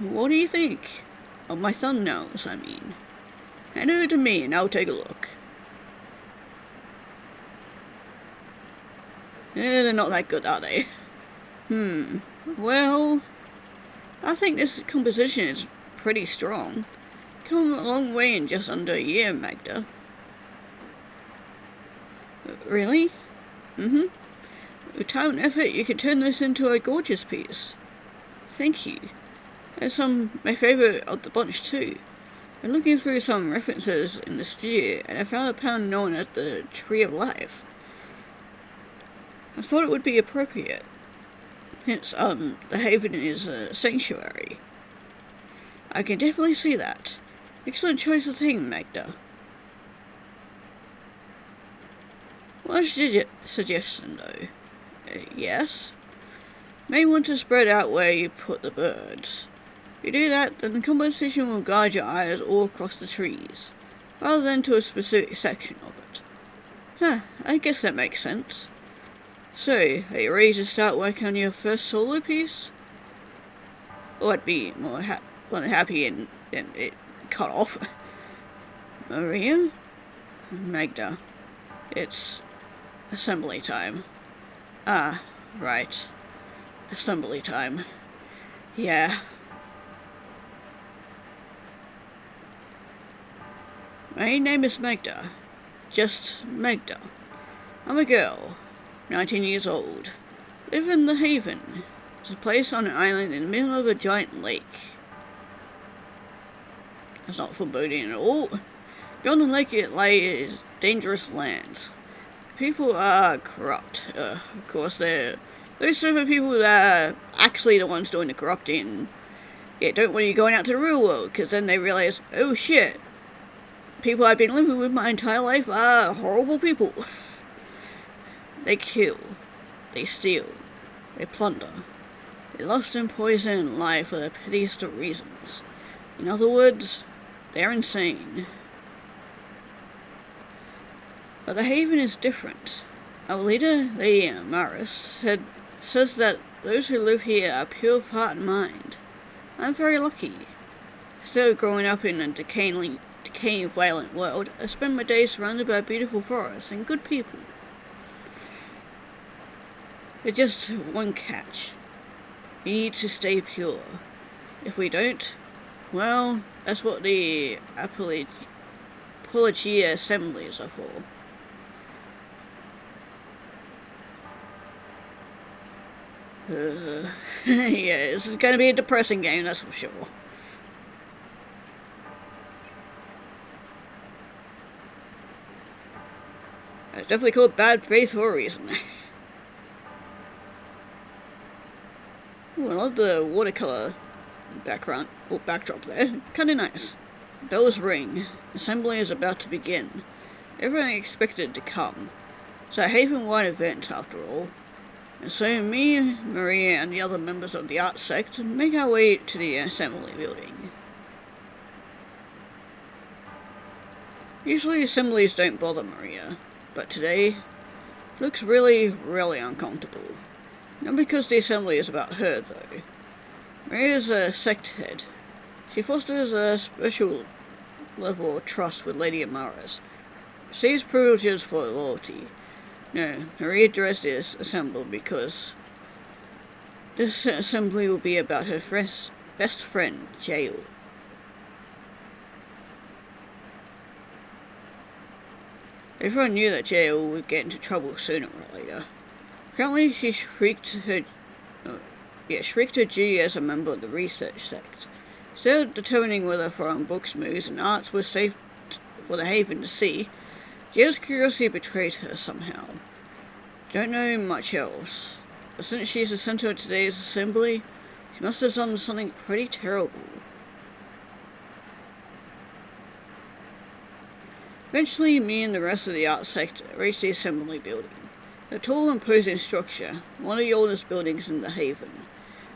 [SPEAKER 1] What do you think? Of my thumbnails, I mean. Hand over to me and I'll take a look. They're not that good, are they? Well, I think this composition is pretty strong. Come a long way in just under a year, Magda. Really? With time and effort, you could turn this into a gorgeous piece. Thank you. That's my favourite of the bunch too. I'm looking through some references in the studio, and I found a poem known as the Tree of Life. I thought it would be appropriate. Hence, the Haven is a sanctuary. I can definitely see that. Excellent choice of theme, Magda. One suggestion though. Yes? May want to spread out where you put the birds. If you do that, then the composition will guide your eyes all across the trees, rather than to a specific section of it. Huh, I guess that makes sense. So, are you ready to start working on your first solo piece? Or I'd be more happy and it cut off. Maria? Magda. It's assembly time. Ah, right. Assembly time. Yeah. My name is Magda. Just Magda. I'm a girl, 19 years old. Live in the Haven. It's a place on an island in the middle of a giant lake. That's not foreboding at all. Beyond the lake it lies dangerous lands. People are corrupt. Of course, they're those super people that are actually the ones doing the corrupting. Yeah, don't want you going out to the real world, because then they realize, oh shit, people I've been living with my entire life are horrible people. They kill. They steal. They plunder. They lust and poison and lie for the pettiest of reasons. In other words, they're insane. But the Haven is different. Our leader, Lady Maris, says that those who live here are pure of heart and mind. I'm very lucky. Instead of growing up in a decaying, violent world, I spend my days surrounded by beautiful forests and good people. There's just one catch. We need to stay pure. If we don't, well, that's what the Apologia assemblies are for. Yeah, this is going to be a depressing game, that's for sure. It's definitely called Bad Faith for a reason. Ooh, I love the watercolor background or backdrop there. Kinda nice. Bells ring. Assembly is about to begin. Everyone expected to come. It's a Haven-wide event after all. And so me, Maria, and the other members of the art sect make our way to the assembly building. Usually assemblies don't bother Maria, but today it looks really, really uncomfortable. Not because the assembly is about her, though. Maria's a sect head. She fosters a special level of trust with Lady Amaris. Receives privileges for loyalty. No, Maria dressed is assembled because this assembly will be about her best friend, Jael. Everyone knew that Jael would get into trouble sooner or later. Currently, she shrieked her duty as a member of the research sect. Instead of determining whether foreign books, movies, and arts were safe for the Haven to see, Jael's curiosity betrayed her somehow. Don't know much else, but since she's the center of today's assembly, she must have done something pretty terrible. Eventually, me and the rest of the art sect reached the assembly building. The tall, imposing structure, one of the oldest buildings in the Haven,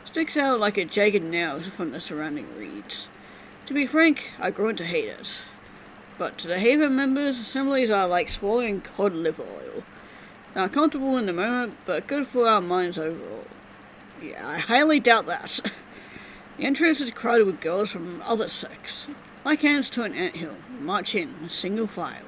[SPEAKER 1] sticks out like a jagged nail from the surrounding reeds. To be frank, I grew to hate it. But to the Haven members, assemblies are like swallowing cod liver oil. They're uncomfortable in the moment, but good for our minds overall. Yeah, I highly doubt that. The entrance is crowded with girls from other sects. Like ants to an anthill, march in, single file.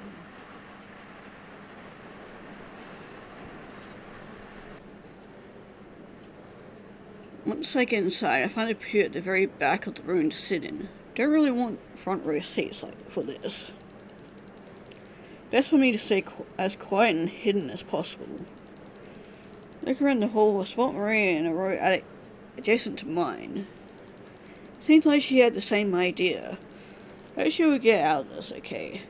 [SPEAKER 1] Once I get inside, I find a pew at the very back of the room to sit in. Don't really want front row seats for this. Best for me to stay as quiet and hidden as possible. Look around the hall, spot Maria in a row adjacent to mine. Seems like she had the same idea. I hope she would get out of this okay.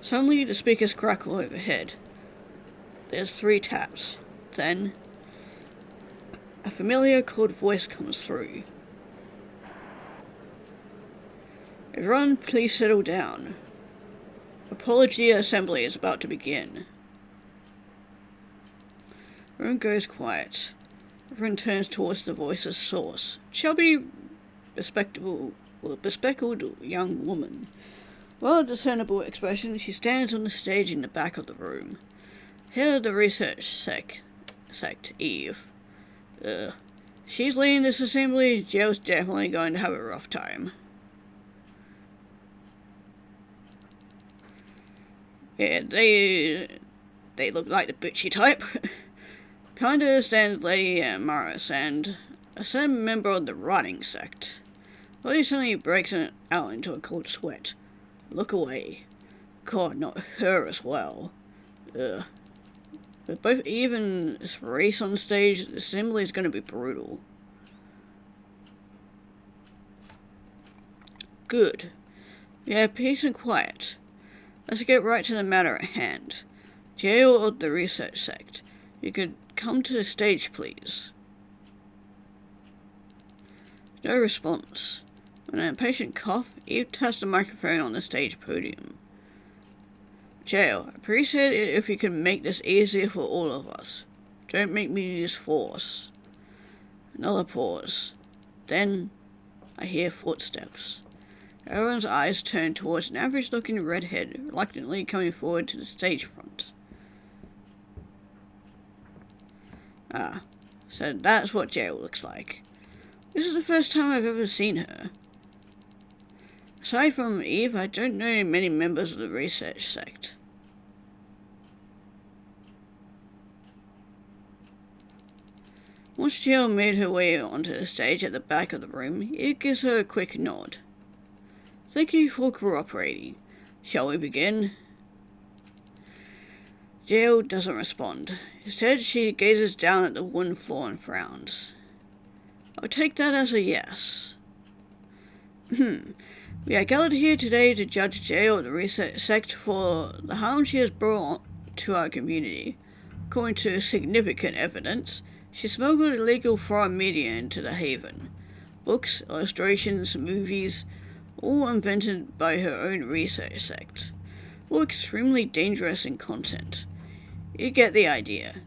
[SPEAKER 1] Suddenly, the speakers crackle overhead. There's 3 taps. Then, a familiar cold voice comes through. Everyone, please settle down. Apologia assembly is about to begin. The room goes quiet. Everyone turns towards the voice's source. Chubby, bespectacled young woman. Well, a discernible expression, she stands on the stage in the back of the room. Head of the research sect, Eve. she's leading this assembly, jail's definitely going to have a rough time. Yeah, they look like the bitchy type. Kinda stand Lady Maris and a certain member of the rotting sect. Lady suddenly breaks out into a cold sweat. Look away. God, not her as well. Ugh. With both Eve and Cerise on stage, the assembly is going to be brutal. Good. Yeah, peace and quiet. Let's get right to the matter at hand. Jail of the research sect. You could come to the stage, please. No response. When an impatient cough, Eve taps the microphone on the stage podium. Jail, I appreciate it if you can make this easier for all of us. Don't make me use force. Another pause. Then, I hear footsteps. Everyone's eyes turn towards an average-looking redhead reluctantly coming forward to the stage front. Ah, so that's what Jail looks like. This is the first time I've ever seen her. Aside from Eve, I don't know many members of the research sect. Once Jill made her way onto the stage at the back of the room, Eve gives her a quick nod. Thank you for cooperating. Shall we begin? Jill doesn't respond. Instead, she gazes down at the wooden floor and frowns. I'll take that as a yes. We are gathered here today to judge Jill of the research sect for the harm she has brought to our community. According to significant evidence, she smuggled illegal foreign media into the Haven. Books, illustrations, movies, all invented by her own research sect. All extremely dangerous in content. You get the idea.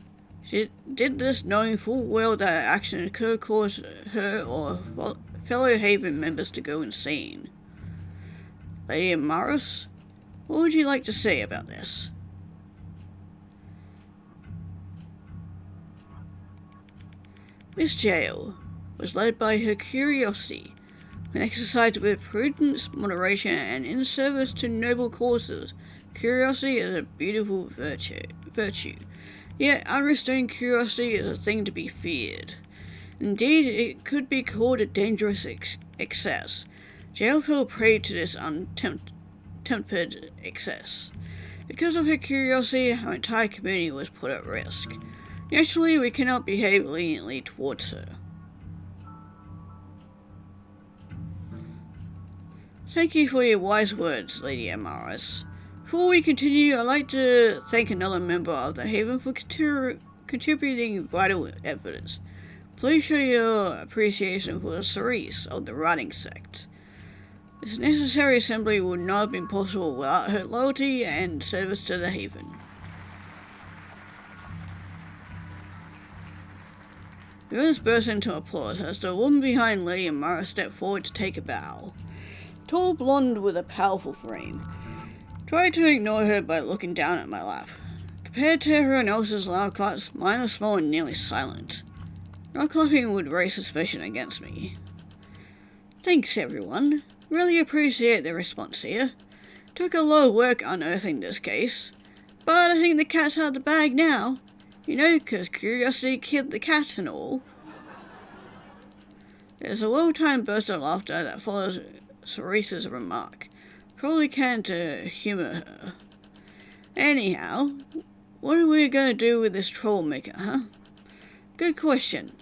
[SPEAKER 1] She did this knowing full well that her action could have caused her or fellow Haven members to go insane. Lady Maris, what would you like to say about this? Miss Jail was led by her curiosity, and exercised with prudence, moderation, and in service to noble causes. Curiosity is a beautiful virtue, yet unrestrained curiosity is a thing to be feared. Indeed, it could be called a dangerous excess. Jail fell prey to this untempered excess. Because of her curiosity, our entire community was put at risk. Naturally, we cannot behave leniently towards her. Thank you for your wise words, Lady Amaris. Before we continue, I'd like to thank another member of the Haven for contributing vital evidence. Please show your appreciation for Cerise of the Rotting Sect. This necessary assembly would not have been possible without her loyalty and service to the Haven. The others burst into applause as the woman behind Lady Amaris stepped forward to take a bow. Tall blonde with a powerful frame. Tried to ignore her by looking down at my lap. Compared to everyone else's loud claps, mine was small and nearly silent. Not clapping would raise suspicion against me. Thanks, everyone. Really appreciate the response here. Took a lot of work unearthing this case. But I think the cat's out of the bag now. You know, 'cause curiosity killed the cat and all. There's a well-timed burst of laughter that follows Cerise's remark. Probably can to humour her. Anyhow, what are we going to do with this troublemaker, huh? Good question.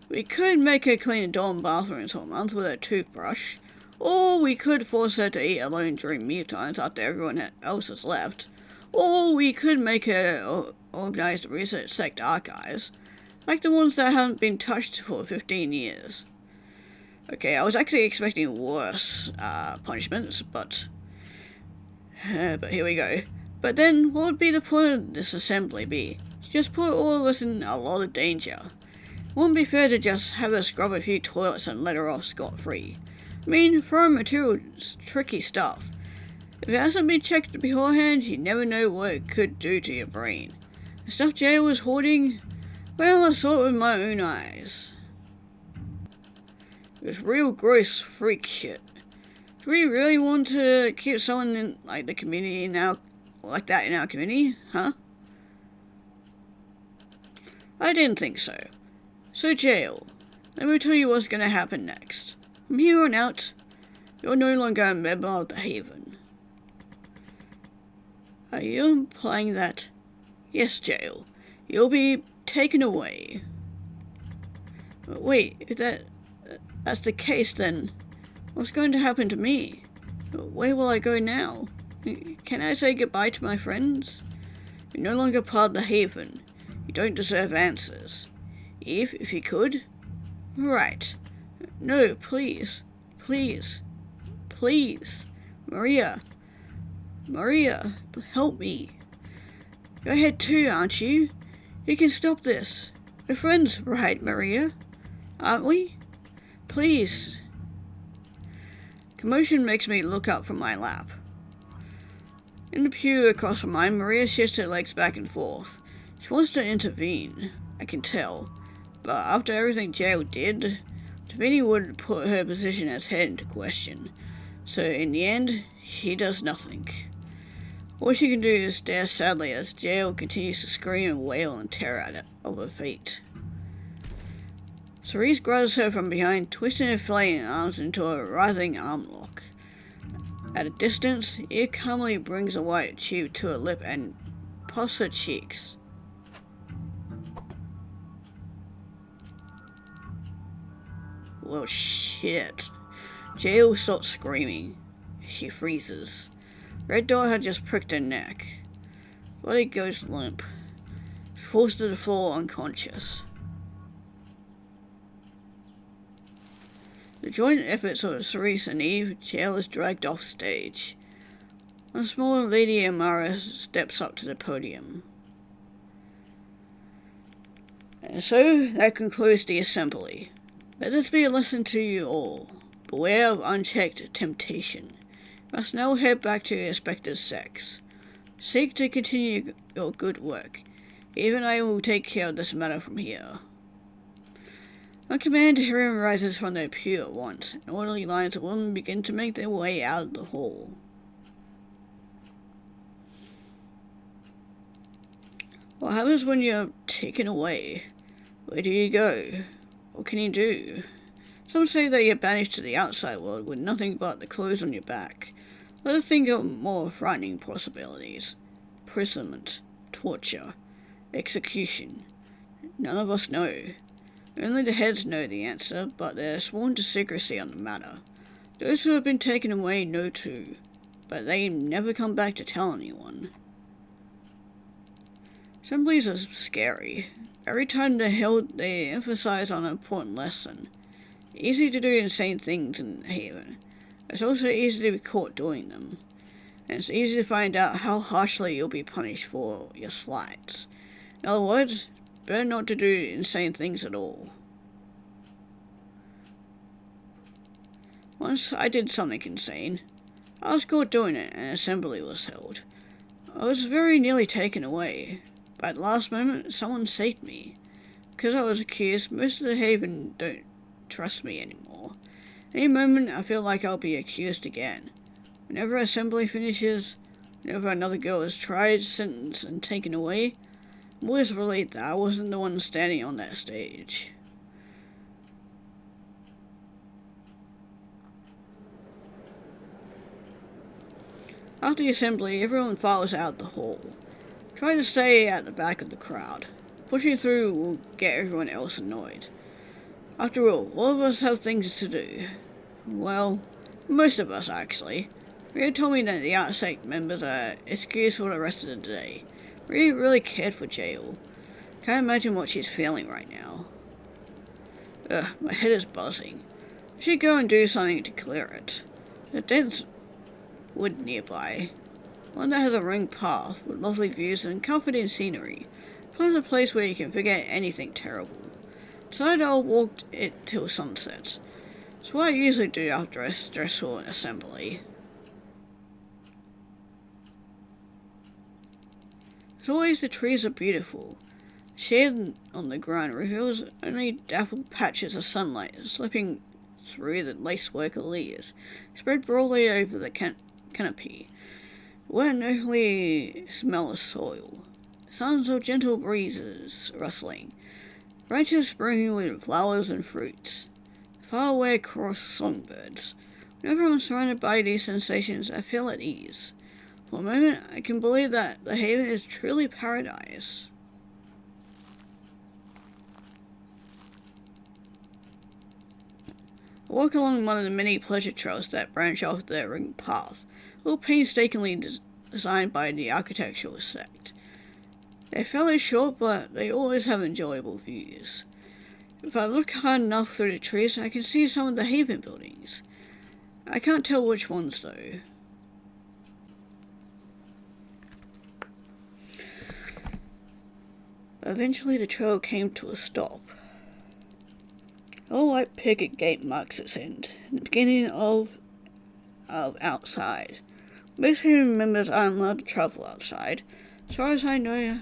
[SPEAKER 1] We could make her clean the dorm bathrooms for a month with a toothbrush, or we could force her to eat alone during mealtimes after everyone else has left, or we could make her organize the research sect archives, like the ones that haven't been touched for 15 years. Okay, I was actually expecting worse punishments, but here we go. But then, what would be the point of this assembly be? Just put all of us in a lot of danger. Wouldn't be fair to just have her scrub a few toilets and let her off scot-free. I mean, foreign material's tricky stuff. If it hasn't been checked beforehand, you never know what it could do to your brain. The stuff Jay was hoarding, well, I saw it with my own eyes. It's real gross freak shit. Do we really want to keep someone in, like, the community now, like that in our community, huh? I didn't think so. So, Jail, let me tell you what's gonna happen next. From here on out, you're no longer a member of the Haven. Are you implying that? Yes, Jail. You'll be taken away. But wait, if that's the case, then what's going to happen to me? Where will I go now? Can I say goodbye to my friends? You're no longer part of the Haven. You don't deserve answers. Eve, if you could? Right. No, please. Please. Please. Maria, help me. You're ahead too, aren't you? You can stop this. We're friends, right, Maria? Aren't we? Please. Commotion makes me look up from my lap. In the pew across from mine, Maria shifts her legs back and forth. She wants to intervene, I can tell. But after everything Jail did, intervening would put her position as head into question. So in the end, she does nothing. All she can do is stare sadly as Jail continues to scream and wail in terror of her fate. Cerise grabs her from behind, twisting her flailing arms into a writhing arm lock. At a distance, Eve calmly brings a white tube to her lip and puffs her cheeks. Well, shit. Jail starts screaming. She freezes. Red Dot had just pricked her neck. Body goes limp. She falls to the floor unconscious. The joint efforts of Cerise and Eve, Jail is dragged off stage. A small Lady Amara steps up to the podium. And so, that concludes the assembly. Let this be a lesson to you all. Beware of unchecked temptation. You must now head back to your respective sects. Seek to continue your good work. Even I will take care of this matter from here. On command, everyone rises from their pew at once, and orderly lines of women begin to make their way out of the hall. What happens when you're taken away? Where do you go? What can you do? Some say that you're banished to the outside world with nothing but the clothes on your back. Others think of more frightening possibilities. Imprisonment, torture, execution. None of us know. Only the heads know the answer, but they're sworn to secrecy on the matter. Those who have been taken away know too, but they never come back to tell anyone. Assemblies are scary. Every time they're held, they emphasize on an important lesson. Easy to do insane things in Haven. It's also easy to be caught doing them. And it's easy to find out how harshly you'll be punished for your slights. In other words, better not to do insane things at all. Once I did something insane. I was caught doing it and an assembly was held. I was very nearly taken away, but at the last moment someone saved me. Because I was accused, most of the Haven don't trust me anymore. Any moment I feel like I'll be accused again. Whenever assembly finishes, whenever another girl is tried, sentenced, and taken away, I'm always relieved that I wasn't the one standing on that stage. After the assembly, everyone files out the hall. Try to stay at the back of the crowd. Pushing through will get everyone else annoyed. After all of us have things to do. Well, most of us actually. Ria told me that the outside members are excused for the rest of the day. Ria really cared for Jail. Can't imagine what she's feeling right now. My head is buzzing. I should go and do something to clear it. The dense wood nearby. One that has a ring path with lovely views and comforting scenery. Plus a place where you can forget anything terrible. Decided I'll walk it till sunset. It's what I usually do after a stressful assembly. As always, the trees are beautiful. Shade on the ground reveals only dappled patches of sunlight slipping through the lacework of leaves, spread broadly over the canopy. The wet and earthly smell of soil. Sounds of gentle breezes rustling. Branches springing with flowers and fruits. Far away across songbirds. Whenever I'm surrounded by these sensations, I feel at ease. For a moment, I can believe that the haven is truly paradise. I walk along one of the many pleasure trails that branch off the ring path, all painstakingly designed by the architectural sect. They're fairly short, but they always have enjoyable views. If I look hard enough through the trees, I can see some of the haven buildings. I can't tell which ones, though. Eventually, the trail came to a stop. A white picket gate marks its end, the beginning of outside. Most haven members aren't allowed to travel outside. As far as I know,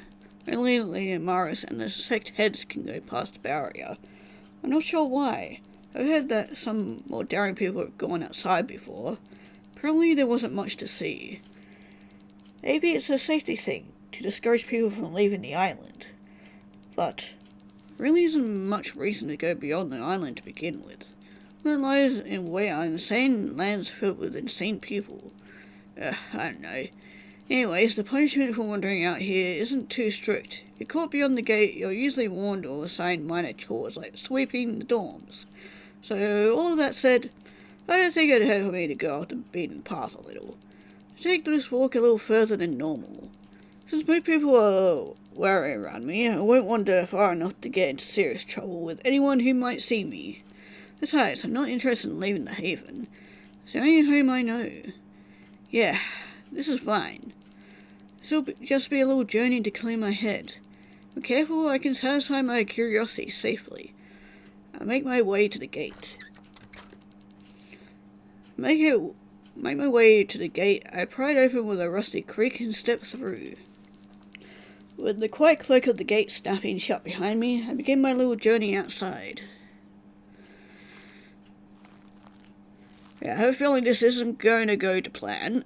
[SPEAKER 1] only Lady Morris and the sect heads can go past the barrier. I'm not sure why. I've heard that some more daring people have gone outside before. Apparently there wasn't much to see. Maybe it's a safety thing, to discourage people from leaving the island. But there really isn't much reason to go beyond the island to begin with. It lies in where are insane lands filled with insane people. I don't know. Anyways, the punishment for wandering out here isn't too strict. If you're caught beyond the gate, you're usually warned or assigned minor chores like sweeping the dorms. So, all of that said, I don't think it'd hurt for me to go off the beaten path a little. Take this walk a little further than normal. Since most people are wary around me, I won't wander far enough to get into serious trouble with anyone who might see me. Besides, I'm not interested in leaving the haven. It's the only home I know. Yeah, this is fine. This'll just be a little journey to clear my head. If I'm careful, I can satisfy my curiosity safely. I make my way to the gate. Make my way to the gate, I pry it open with a rusty creak and step through. With the quiet click of the gate snapping shut behind me, I begin my little journey outside. Yeah, I have a feeling this isn't going to go to plan.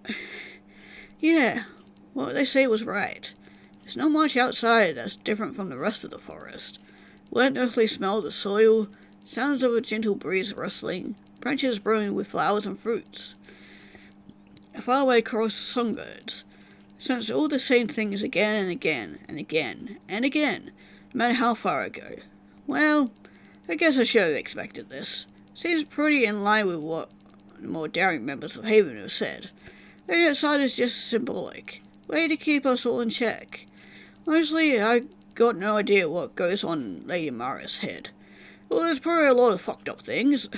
[SPEAKER 1] Yeah, what they say was right. There's not much outside that's different from the rest of the forest. Wet earthly smell of the soil, sounds of a gentle breeze rustling, branches brewing with flowers and fruits. Far away across songbirds. Sense all the same things again and again and again and again, no matter how far I go. Well, I guess I should have expected this. Seems pretty in line with what the more daring members of Haven have said. The outside is just symbolic, way to keep us all in check. Honestly, I got no idea what goes on in Lady Mara's head. Well, there's probably a lot of fucked up things.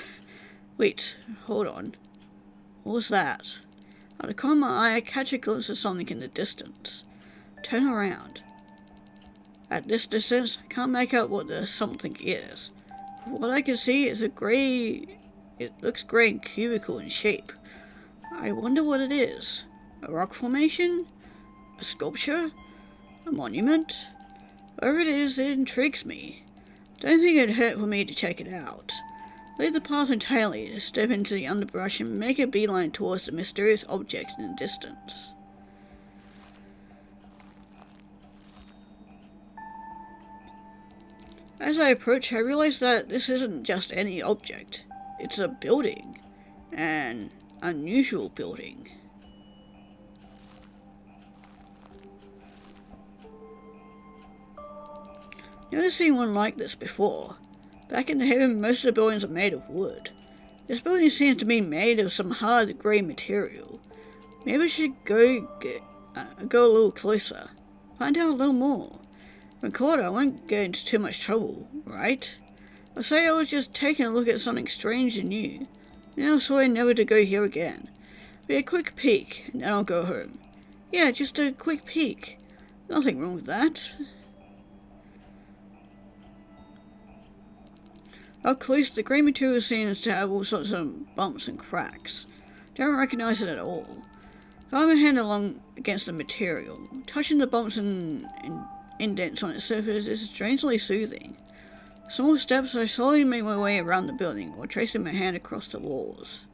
[SPEAKER 1] Wait, hold on. What was that? Out of the corner of my eye, I catch a glimpse of something in the distance. Turn around. At this distance, I can't make out what the something is. What I can see is it looks grey and cubical in shape. I wonder what it is. A rock formation? A sculpture? A monument? Whatever it is, it intrigues me. Don't think it'd hurt for me to check it out. Leave the path entirely, step into the underbrush and make a beeline towards the mysterious object in the distance. As I approach, I realize that this isn't just any object. It's a building. An unusual building. Never seen one like this before. Back in the Haven, most of the buildings are made of wood. This building seems to be made of some hard grey material. Maybe I should go a little closer. Find out a little more. When caught, I won't get into too much trouble, right? I'll say I was just taking a look at something strange and new. Then I swear never to go here again. Be a quick peek, and then I'll go home. Yeah, just a quick peek. Nothing wrong with that. Up close, the grey material seems to have all sorts of bumps and cracks. Don't recognize it at all. Guide my hand along against the material. Touching the bumps and indents on its surface is strangely soothing. Small steps, I slowly make my way around the building while tracing my hand across the walls.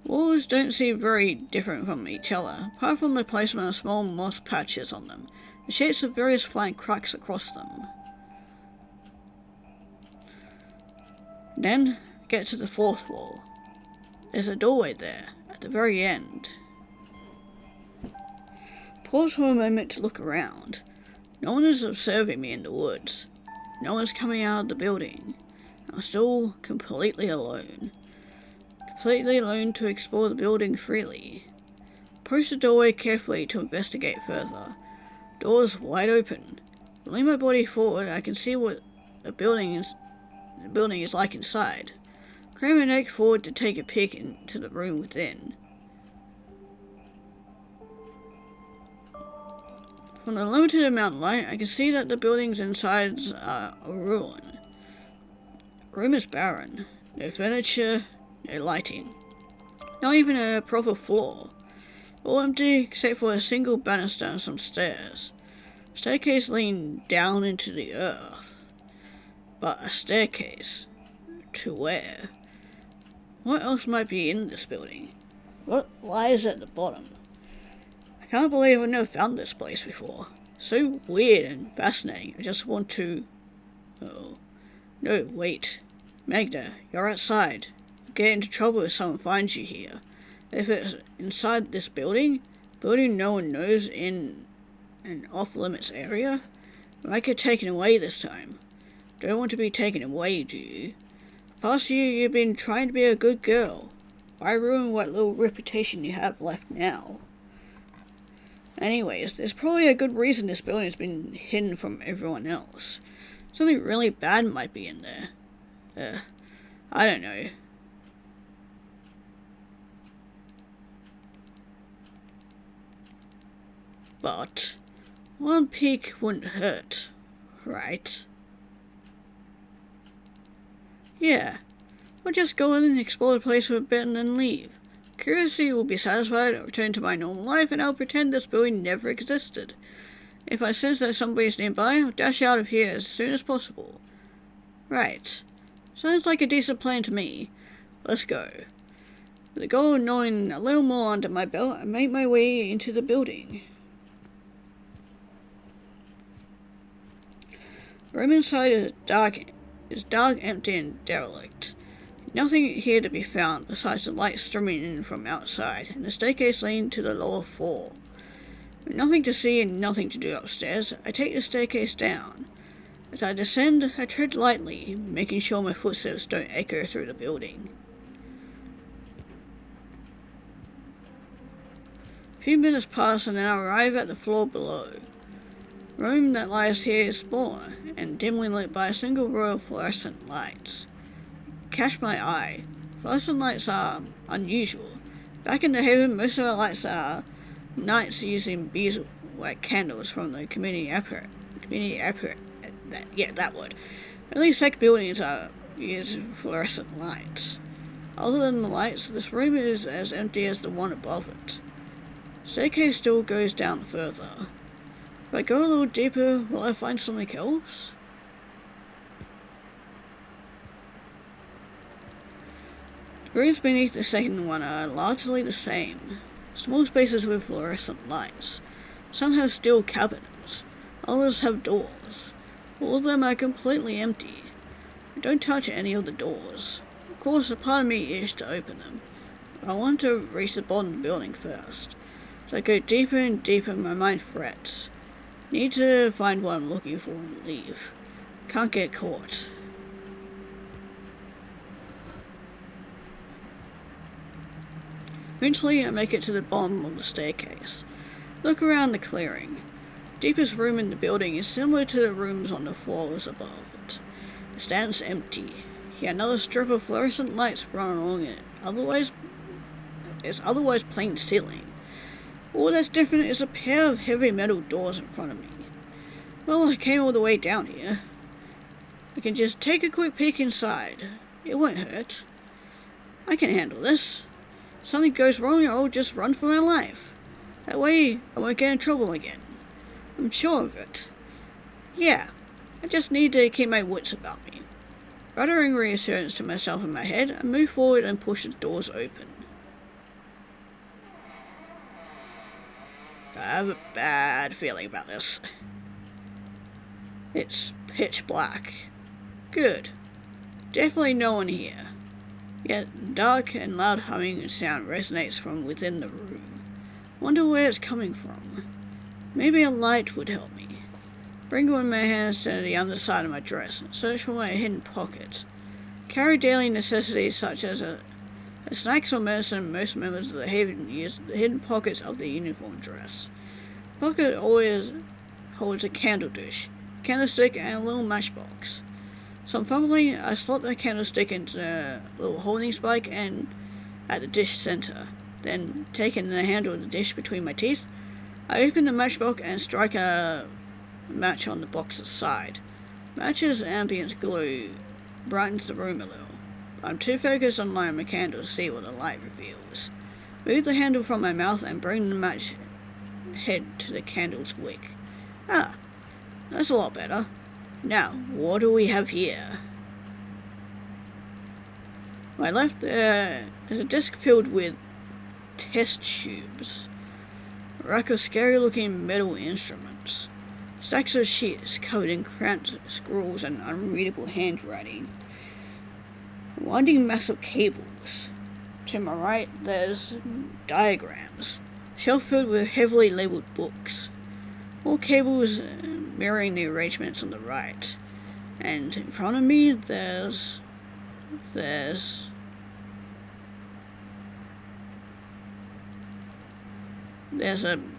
[SPEAKER 1] Walls don't seem very different from each other, apart from the placement of small moss patches on them, the shapes of various fine cracks across them. Then, I get to the fourth wall. There's a doorway there, at the very end. Pause for a moment to look around. No one is observing me in the woods. No one's coming out of the building. I'm still completely alone. Completely alone to explore the building freely. Approach the doorway carefully to investigate further. Doors wide open. Lean my body forward, I can see what the building is like inside. Cram my neck forward to take a peek into the room within. From the limited amount of light, I can see that the building's insides are a ruin. The room is barren. No furniture, no lighting. Not even a proper floor. All empty except for a single banister and some stairs. Staircase leading down into the earth. But a staircase. To where? What else might be in this building? What lies at the bottom? I can't believe I've never found this place before. So weird and fascinating. I just want to... Oh. No, wait. Magda, you're outside. You'll get into trouble if someone finds you here. If it's inside this building no one knows, in an off-limits area, I might get taken away this time. Don't want to be taken away, do you? Past year, you've been trying to be a good girl. Why ruin what little reputation you have left now? Anyways, there's probably a good reason this building has been hidden from everyone else. Something really bad might be in there. I don't know. But one peek wouldn't hurt, right? Yeah, I'll just go in and explore the place for a bit and then leave. Curiosity will be satisfied, I'll return to my normal life, and I'll pretend this building never existed. If I sense that somebody's nearby, I'll dash out of here as soon as possible. Right. Sounds like a decent plan to me. Let's go. With the goal of knowing a little more under my belt, I make my way into the building. The room inside is dark, empty, and derelict. Nothing here to be found besides the light streaming in from outside, and the staircase leading to the lower floor. With nothing to see and nothing to do upstairs, I take the staircase down. As I descend, I tread lightly, making sure my footsteps don't echo through the building. A few minutes pass and then I arrive at the floor below. The room that lies here is smaller, and dimly lit by a single row of fluorescent lights. Catch my eye. Fluorescent lights are unusual. Back in the haven, most of our lights are knights using beeswax candles from the community effort. That word. Only sect buildings are using fluorescent lights. Other than the lights, this room is as empty as the one above it. Staircase still goes down further. If I go a little deeper, will I find something else? The rooms beneath the second one are largely the same. Small spaces with fluorescent lights. Some have steel cabinets. Others have doors. All of them are completely empty. I don't touch any of the doors. Of course, a part of me is to open them. But I want to reach the bottom of the building first. As I go deeper and deeper, my mind frets. Need to find what I'm looking for and leave. Can't get caught. Eventually, I make it to the bottom of the staircase. Look around the clearing. The deepest room in the building is similar to the rooms on the floors above it. It stands empty. Yet another strip of fluorescent lights run along it. It's otherwise plain ceiling. All that's different is a pair of heavy metal doors in front of me. Well, I came all the way down here. I can just take a quick peek inside. It won't hurt. I can handle this. If something goes wrong, I'll just run for my life. That way, I won't get in trouble again. I'm sure of it. Yeah, I just need to keep my wits about me. Uttering reassurance to myself in my head, I move forward and push the doors open. I have a bad feeling about this. It's pitch black. Good. Definitely no one here. Yet dark and loud humming sound resonates from within the room. Wonder where it's coming from. Maybe a light would help me. Bring one of my hands to the underside of my dress and search for my hidden pocket. Carry daily necessities such as snacks or medicine. Most members of the Haven use the hidden pockets of the uniform dress. The pocket always holds a candle dish, candlestick, and a little matchbox. So fumbling, I slot the candlestick into a little holding spike and at the dish center. Then, taking the handle of the dish between my teeth, I open the matchbox and strike a match on the box's side. Match's ambient glow brightens the room a little. I'm too focused on lighting my candle to see what the light reveals. Move the handle from my mouth and bring the match head to the candle's wick. Ah, that's a lot better. Now, what do we have here? My left is a desk filled with test tubes. A rack of scary-looking metal instruments. Stacks of sheets covered in cramped scrawls and unreadable handwriting. Winding mass of cables. To my right, there's diagrams. Shelf filled with heavily labelled books. More cables mirroring the arrangements on the right. And in front of me, there's a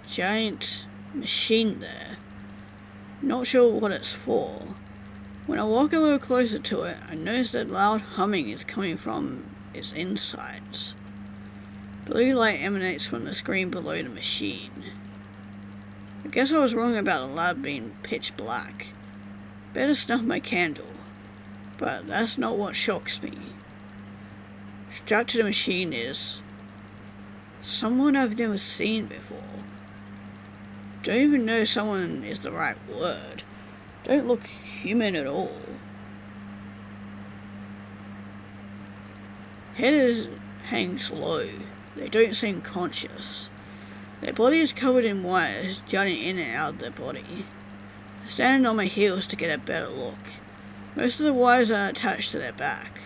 [SPEAKER 1] giant machine there. Not sure what it's for. When I walk a little closer to it, I notice that loud humming is coming from its insides. Blue light emanates from the screen below the machine. I guess I was wrong about the lab being pitch black. Better snuff my candle. But that's not what shocks me. Strapped to the machine is someone I've never seen before. Don't even know someone is the right word. Don't look human at all. Head hangs low. They don't seem conscious. Their body is covered in wires jutting in and out of their body. I'm standing on my heels to get a better look. Most of the wires are attached to their back.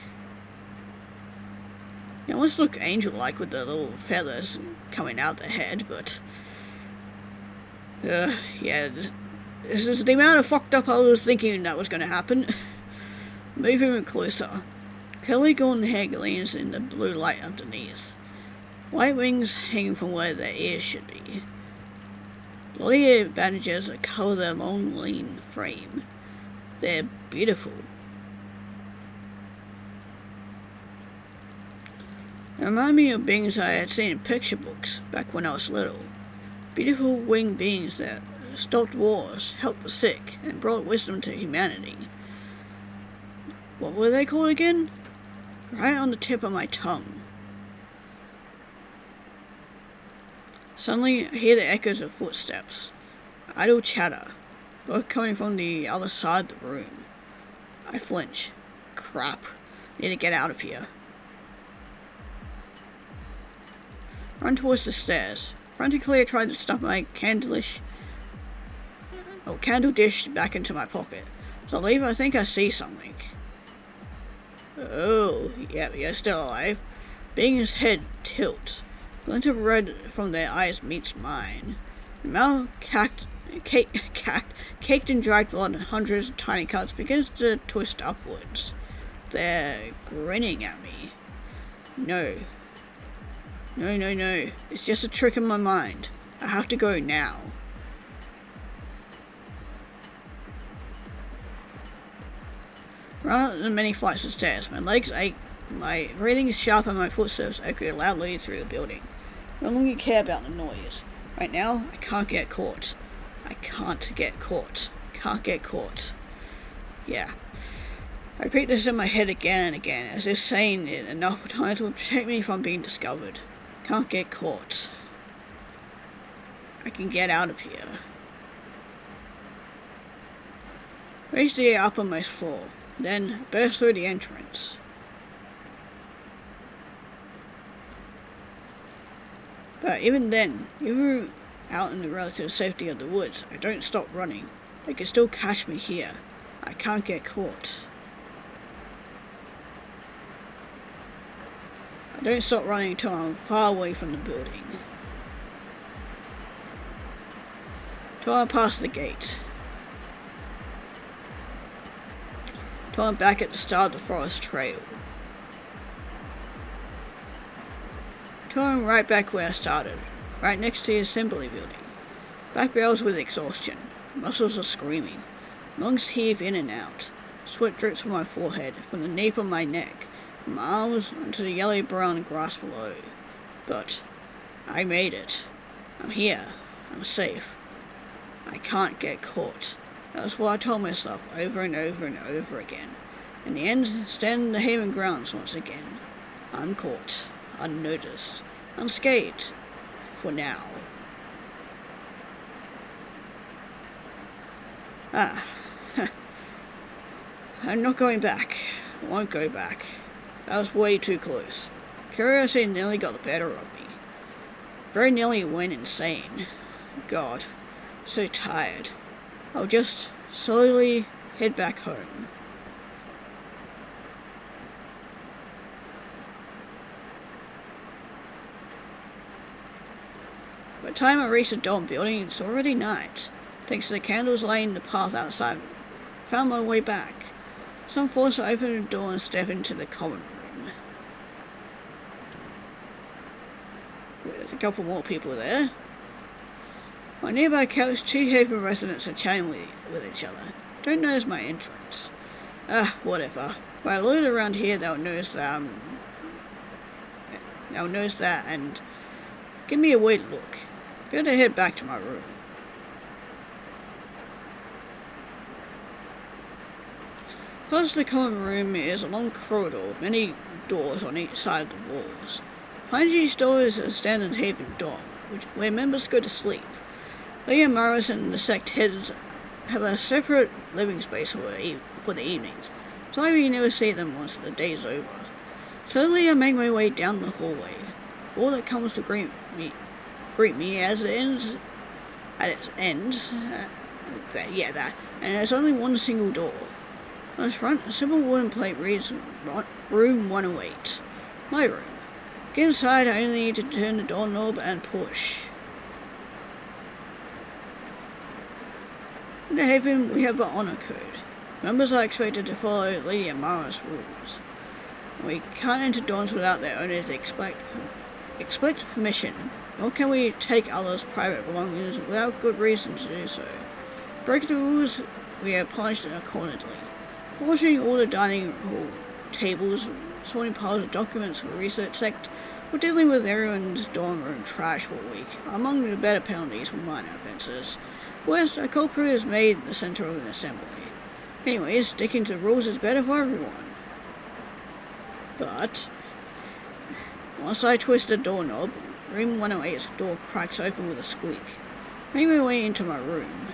[SPEAKER 1] They almost look angel-like with the little feathers coming out their head, but yeah, this is the amount of fucked up I was thinking that was going to happen. Move even closer. Curly golden hair gleams in the blue light underneath. White wings hanging from where their ears should be. Bloody ear bandages that cover their long, lean frame. They're beautiful. They remind me of beings I had seen in picture books back when I was little. Beautiful winged beings that stopped wars, helped the sick, and brought wisdom to humanity. What were they called again? Right on the tip of my tongue. Suddenly, I hear the echoes of footsteps. Idle chatter, both coming from the other side of the room. I flinch. Crap. Need to get out of here. Run towards the stairs. Frantically, I tried to stuff my candle dish back into my pocket. So I leave, I think I see something. Oh, yeah, you're still alive. Being's head tilts. Glint of red from their eyes meets mine. The mouth caked in dried blood and hundreds of tiny cuts begins to twist upwards. They're grinning at me. No. No. It's just a trick in my mind. I have to go now. Run up the many flights of stairs. My legs ache. My breathing is sharp and my footsteps echo loudly through the building. I no longer care about the noise. Right now, I can't get caught. Can't get caught. Yeah. I repeat this in my head again and again, as if saying it enough times will protect me from being discovered. Can't get caught. I can get out of here. reach the uppermost floor, then burst through the entrance. But even then, even out in the relative safety of the woods, I don't stop running. They can still catch me here. I can't get caught. I don't stop running until I'm far away from the building. Till I'm past the gate. Till I'm back at the start of the forest trail. Till I'm right back where I started, right next to the assembly building. Back bells with exhaustion, muscles are screaming, lungs heave in and out, sweat drips from my forehead, from the nape of my neck, from my arms onto the yellow-brown grass below. But I made it. I'm here. I'm safe. I can't get caught. That's what I told myself over and over and over again. In the end, standing in the haven grounds once again. Uncaught, unnoticed, unscathed. For now. I'm not going back. I won't go back. That was way too close. Curiosity nearly got the better of me. Very nearly went insane. God, so tired. I'll just slowly head back home. By the time I reach the dorm building, it's already night. Thanks to the candles lighting the path outside, I found my way back. So I'm forced to open the door and step into the common room. There's a couple more people there. On a nearby couch, two Haven residents are chatting with each other. Don't notice my entrance. Whatever. If I loiter around here, they'll notice that and give me a weird look. Better head back to my room. Past the common room is a long corridor with many doors on each side of the walls. Behind each door is a standard Haven dorm, where members go to sleep. Leah Morris and the sect heads have a separate living space for the evenings, so I never see them once the day's over. Slowly I make my way down the hallway. All that comes to greet me as it ends. And there's only one single door. On its front, a simple wooden plate reads Room 108. My room. To get inside, I only need to turn the doorknob and push. In the Haven, we have an honor code. Members are expected to follow Lady Amara's rules. We can't enter dorms without their owners expect permission, nor can we take others' private belongings without good reason to do so. Break the rules, we are punished accordingly. Washing all the dining hall tables, sorting piles of documents for research sect, or dealing with everyone's dorm room trash for a week are among the better penalties for minor offences. Worse, a culprit is made the centre of an assembly. Anyways, sticking to the rules is better for everyone. But once I twist the doorknob, Room 108's door cracks open with a squeak. Make my way into my room.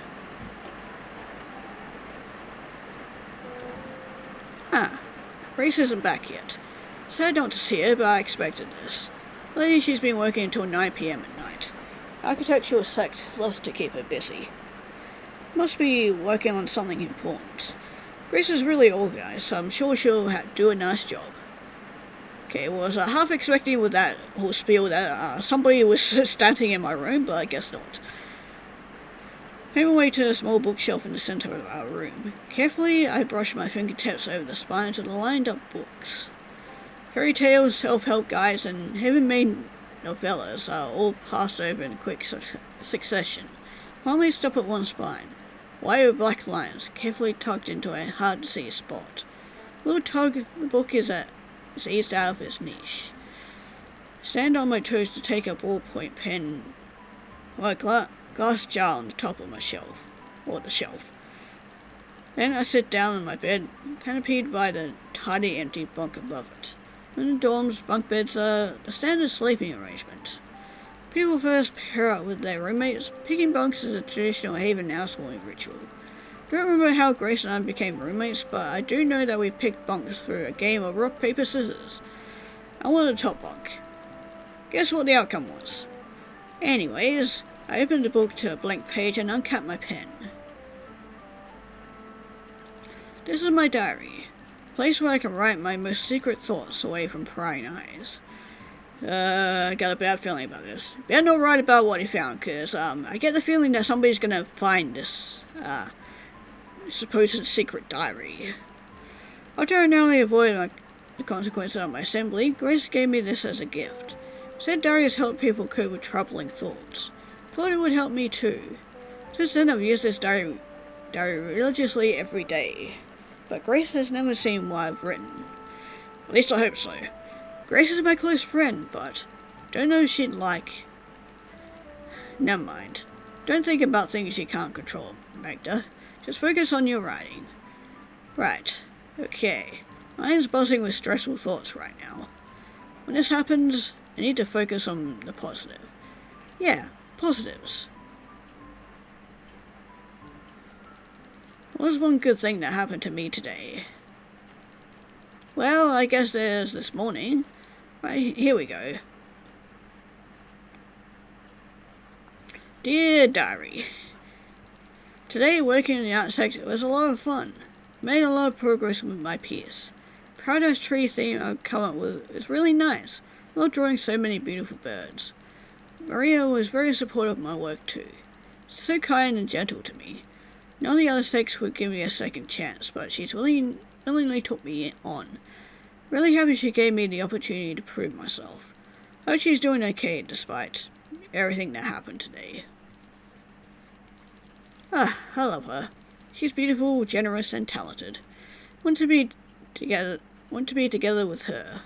[SPEAKER 1] Grace isn't back yet. Sad not to see her, but I expected this. Lately she's been working until 9 PM at night. Architectural sect loves to keep her busy. Must be working on something important. Grace is really organised, so I'm sure she'll do a nice job. Okay, was half expecting with that whole spiel that somebody was standing in my room, but I guess not. Made my way to a small bookshelf in the centre of our room. Carefully, I brushed my fingertips over the spines of the lined-up books. Fairy tales, self-help guides, and heaven-made novellas are all passed over in quick succession. Finally stop at one spine. Wire with black lines, carefully tucked into a hard-to-see spot. Little tug, the book is eased out of its niche. Stand on my toes to take a ballpoint pen, or a glass jar on the top of my shelf, or the shelf. Then I sit down on my bed, canopied by the tidy empty bunk above it. In the dorms, bunk beds are the standard sleeping arrangement. People first pair up with their roommates. Picking bunks is a traditional Haven housewarming ritual. Don't remember how Grace and I became roommates, but I do know that we picked bunks through a game of rock, paper, scissors. I wanted the top bunk. Guess what the outcome was? Anyways, I opened the book to a blank page and uncapped my pen. This is my diary, a place where I can write my most secret thoughts away from prying eyes. I got a bad feeling about this. Better not write about what he found, cause I get the feeling that somebody's gonna find this supposed secret diary. After I narrowly avoided the consequences of my assembly, Grace gave me this as a gift. Said diary has helped people cope with troubling thoughts. Thought it would help me too. Since then I've used this diary religiously every day. But Grace has never seen what I've written. At least I hope so. Grace is my close friend, but don't know if she'd like. Never mind. Don't think about things you can't control, Magda. Just focus on your writing. Right. Okay. Mine's buzzing with stressful thoughts right now. When this happens, I need to focus on the positive. Yeah, positives. What was one good thing that happened to me today? Well, I guess there's this morning. Right, here we go. Dear Diary. Today, working in the art sector was a lot of fun. Made a lot of progress with my piece. Paradise tree theme I've come up with is really nice. I love drawing so many beautiful birds. Maria was very supportive of my work too. So kind and gentle to me. None of the other six would give me a second chance, but she's willingly took me on. Really happy she gave me the opportunity to prove myself. Hope she's doing okay despite everything that happened today. I love her. She's beautiful, generous, and talented. Want to be together with her.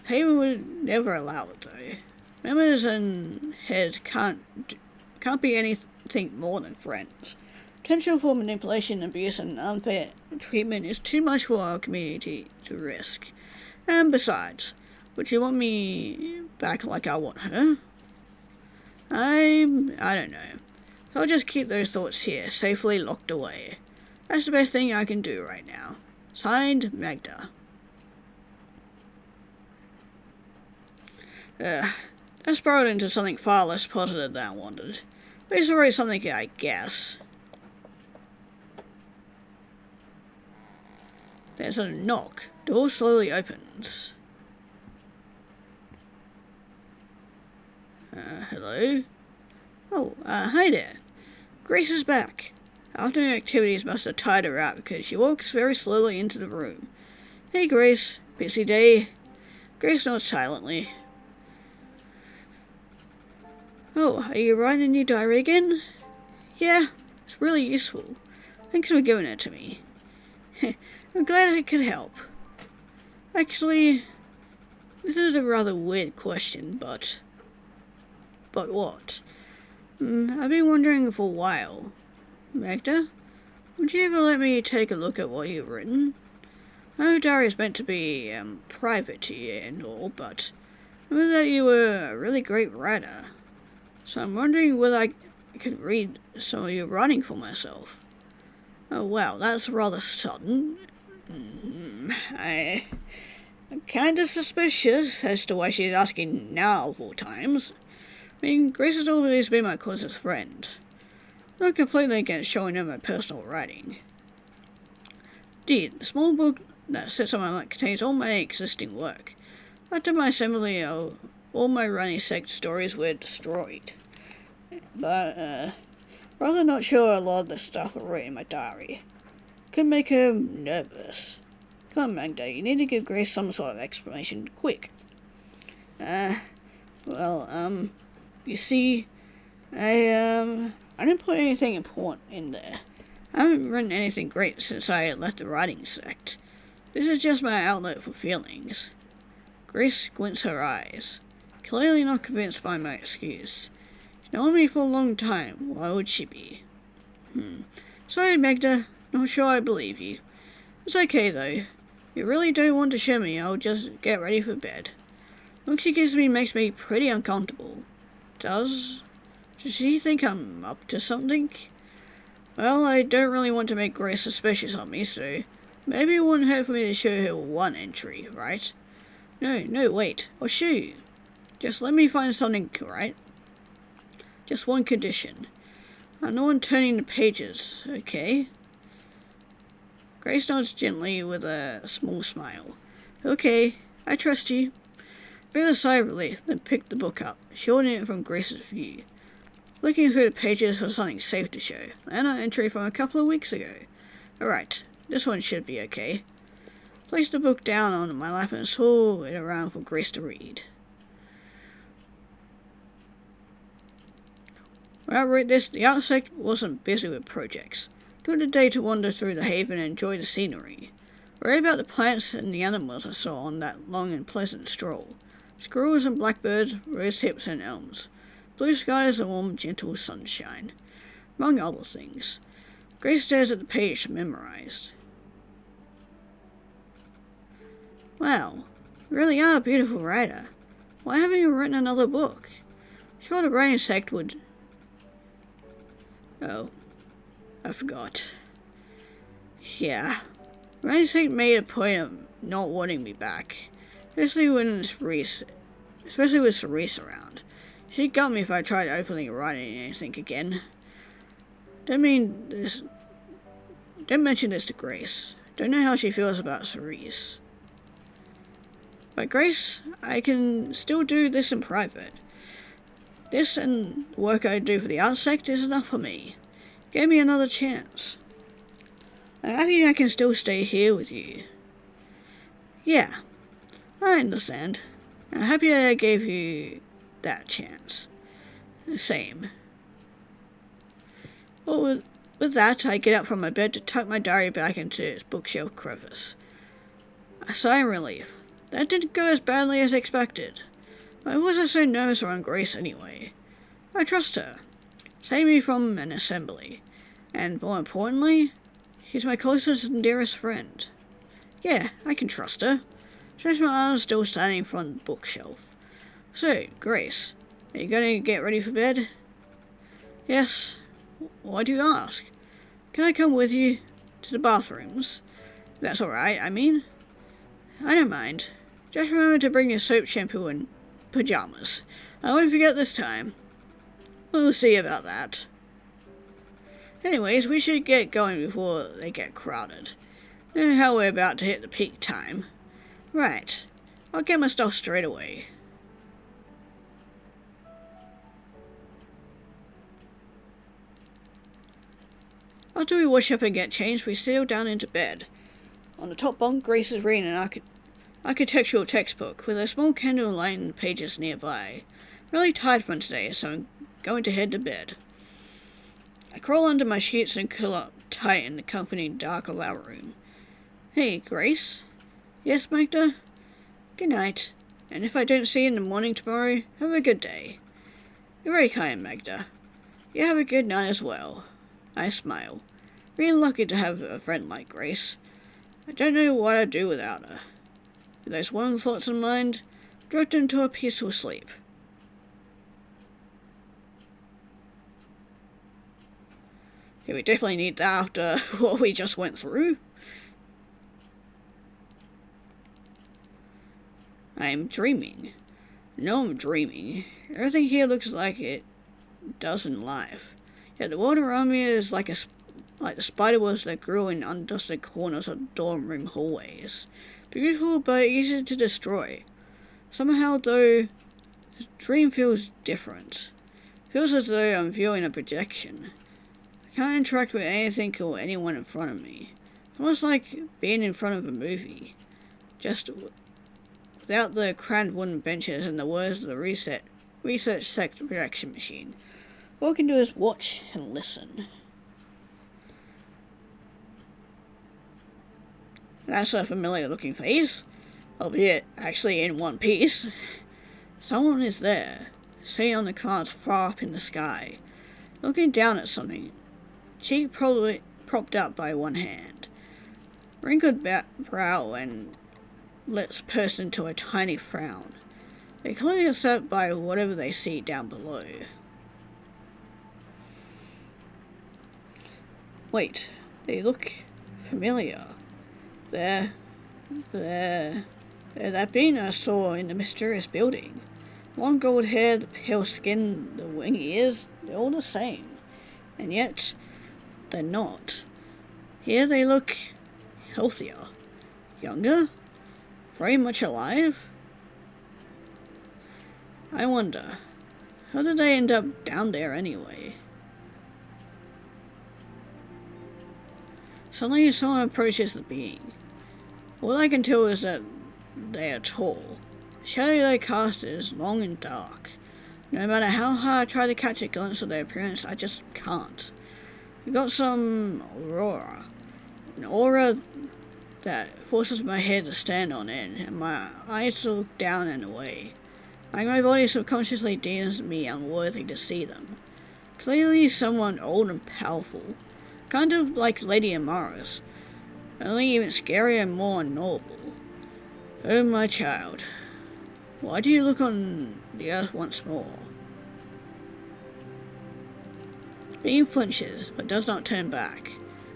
[SPEAKER 1] Haven would never allow it though. Members and heads can't be anything more than friends. Potential for manipulation, abuse, and unfair treatment is too much for our community to risk. And besides, would you want me back like I want her? I don't know. I'll just keep those thoughts here, safely locked away. That's the best thing I can do right now. Signed, Magda. That spiraled into something far less positive than I wanted. But it's already something, I guess. There's a knock. Door slowly opens. Hello? Oh, hi there. Grace is back. Afternoon activities must have tired her out because she walks very slowly into the room. Hey, Grace. Busy day? Grace nods silently. Oh, are you writing your diary again? Yeah, it's really useful. Thanks for giving it to me. I'm glad I could help. Actually, this is a rather weird question, but what? I've been wondering for a while. Magda, would you ever let me take a look at what you've written? I know diary is meant to be private to you and all, but I know that you were a really great writer. So I'm wondering whether I could read some of your writing for myself. Oh wow, that's rather sudden. I'm kind of suspicious as to why she's asking now of all times. I mean, Grace has always been my closest friend. I'm not completely against showing her my personal writing. Indeed, the small book that sits on my lap contains all my existing work. After my assembly, all my running sect stories were destroyed. But, rather not sure a lot of the stuff I wrote in my diary. Could make her nervous. Come on, Magda, you need to give Grace some sort of explanation, quick. You see, I didn't put anything important in there. I haven't written anything great since I left the writing sect. This is just my outlet for feelings. Grace squints her eyes, clearly not convinced by my excuse. She's known me for a long time, why would she be? Sorry, Magda, not sure I believe you. It's okay though. If you really don't want to show me, I'll just get ready for bed. The look she gives me makes me pretty uncomfortable. Does she think I'm up to something? Well, I don't really want to make Grace suspicious on me, so maybe it wouldn't hurt for me to show her one entry, right? No, wait. I'll show you. Just let me find something, right? Just one condition. No one turning the pages, okay? Grace nods gently with a small smile. Okay, I trust you. Feel a sigh of relief, then picked the book up, shielding it from Grace's view. Looking through the pages for something safe to show. An entry from a couple of weeks ago. Alright, this one should be okay. Placed the book down on my lap and saw it around for Grace to read. When I read this, the architect wasn't busy with projects. Took the day to wander through the haven and enjoy the scenery. Read about the plants and the animals I saw on that long and pleasant stroll. Squirrels and blackbirds, rose hips and elms. Blue skies and warm, gentle sunshine. Among other things. Grace stares at the page memorized. Wow, you really are a beautiful writer. Why haven't you written another book? Sure, the writing sect would... Oh, I forgot. Yeah, the writing sect made a point of not wanting me back, especially with Cerise around. She'd gut me if I tried openly writing anything again. Don't mention this to Grace. Don't know how she feels about Cerise. But Grace, I can still do this in private. This and the work I do for the art sect is enough for me. Give me another chance. I'm happy I can still stay here with you. Yeah, I understand. I'm happy I gave you that chance. Same. Well, with that, I get up from my bed to tuck my diary back into its bookshelf crevice. I sigh in relief. That didn't go as badly as expected. Why was I so nervous around Grace anyway? I trust her. Saved me from an assembly. And more importantly, she's my closest and dearest friend. Yeah, I can trust her. Stretch my arms still standing in front of the bookshelf. So, Grace, are you going to get ready for bed? Yes. Why do you ask? Can I come with you to the bathrooms? That's alright, I mean. I don't mind. Just remember to bring your soap, shampoo, and pajamas. I won't forget this time. We'll see about that. Anyways, we should get going before they get crowded. You know how we're about to hit the peak time. Right. I'll get my stuff straight away. After we wash up and get changed, we settle down into bed. On the top bunk, Grace is reading an architectural textbook with a small candle lighting the pages nearby. Really tired from today, so I'm going to head to bed. I crawl under my sheets and curl up tight in the comforting dark of our room. Hey, Grace? Yes, Magda? Good night. And if I don't see you in the morning tomorrow, have a good day. You're very kind, Magda. You have a good night as well. I smile. Really lucky to have a friend like Grace. I don't know what I'd do without her. With those warm thoughts in mind, drift into a peaceful sleep. Yeah, we definitely need that after what we just went through. I'm dreaming. No, I'm dreaming. Everything here looks like it does in life. Yet the world around me is like the spiderwebs that grew in undusted corners of dorm room hallways. Beautiful but easy to destroy. Somehow, though, the dream feels different. Feels as though I'm viewing a projection. I can't interact with anything or anyone in front of me. Almost like being in front of a movie. Just without the cramped wooden benches and the words of the research sect projection machine. All I can do is watch and listen. That's a familiar looking face, albeit actually in one piece. Someone is there, sitting on the clouds far up in the sky, looking down at something, cheek probably propped up by one hand, wrinkled brow and lips pursed into a tiny frown. They're clearly upset by whatever they see down below. Wait, they look familiar. They're that being I saw in the mysterious building. Long gold hair, the pale skin, the wingy ears, they're all the same. And yet, they're not. Here they look healthier, younger, very much alive. I wonder, how did they end up down there anyway? Suddenly someone approaches the being. All I can tell is that they are tall. The shadow they cast is long and dark. No matter how hard I try to catch a glimpse of their appearance, I just can't. They've got some aura. An aura that forces my head to stand on end, and my eyes to look down and away. Like my body subconsciously deems me unworthy to see them. Clearly someone old and powerful. Kind of like Lady Amaris. Only even scarier and more unknowable. Oh, my child. Why do you look on the earth once more? The being flinches, but does not turn back.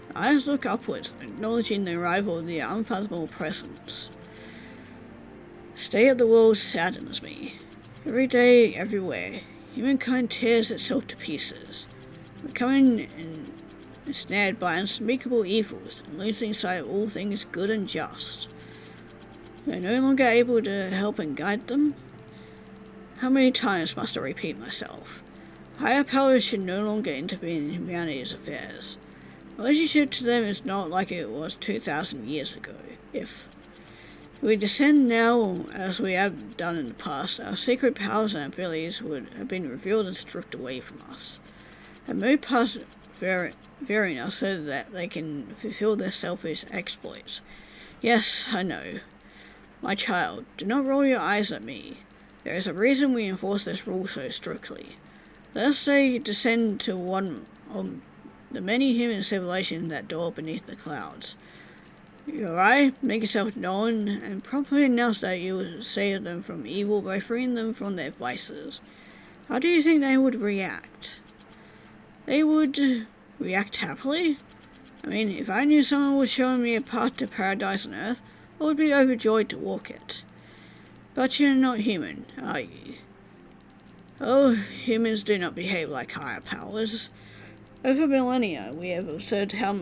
[SPEAKER 1] The eyes look upwards, acknowledging the arrival of the unfathomable presence. The state of the world saddens me. Every day, everywhere, humankind tears itself to pieces, becoming ensnared by unspeakable evils and losing sight of all things good and just. We are no longer able to help and guide them. How many times must I repeat myself? Higher powers should no longer intervene in humanity's affairs. Relationship to them is not like it was 2,000 years ago. If we descend now, as we have done in the past, our secret powers and abilities would have been revealed and stripped away from us, and moved past varying us so that they can fulfill their selfish exploits. Yes, I know. My child, do not roll your eyes at me. There is a reason we enforce this rule so strictly. Let us say descend to one of the many human civilizations that dwell beneath the clouds. You arrive, make yourself known, and promptly announce that you will save them from evil by freeing them from their vices. How do you think they would react? They would react happily? I mean, if I knew someone was showing me a path to paradise on Earth, I would be overjoyed to walk it. But you're not human, are you? Oh, humans do not behave like higher powers. Over millennia, we have observed how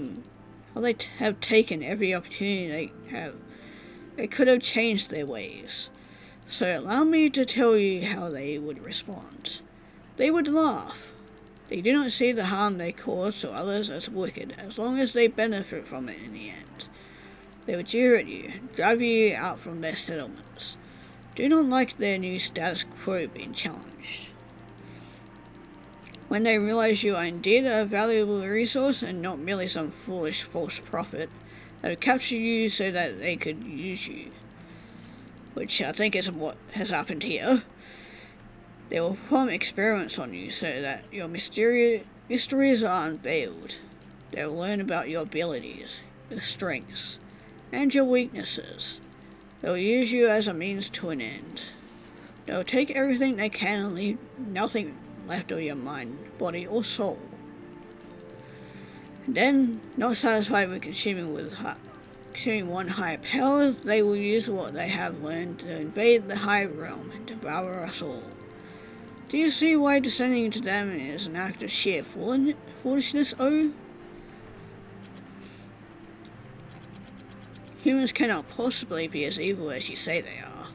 [SPEAKER 1] they have taken every opportunity they could have changed their ways. So allow me to tell you how they would respond. They would laugh. They do not see the harm they cause to others as wicked, as long as they benefit from it in the end. They would jeer at you, drive you out from their settlements. Do not like their new status quo being challenged. When they realize you are indeed a valuable resource and not merely some foolish false prophet, they would capture you so that they could use you. Which I think is what has happened here. They will perform experiments on you so that your mysteries are unveiled. They will learn about your abilities, your strengths, and your weaknesses. They will use you as a means to an end. They will take everything they can and leave nothing left of your mind, body, or soul. And then, not satisfied with consuming one higher power, they will use what they have learned to invade the higher realm and devour us all. Do you see why descending to them is an act of sheer foolishness, oh? Humans cannot possibly be as evil as you say they are.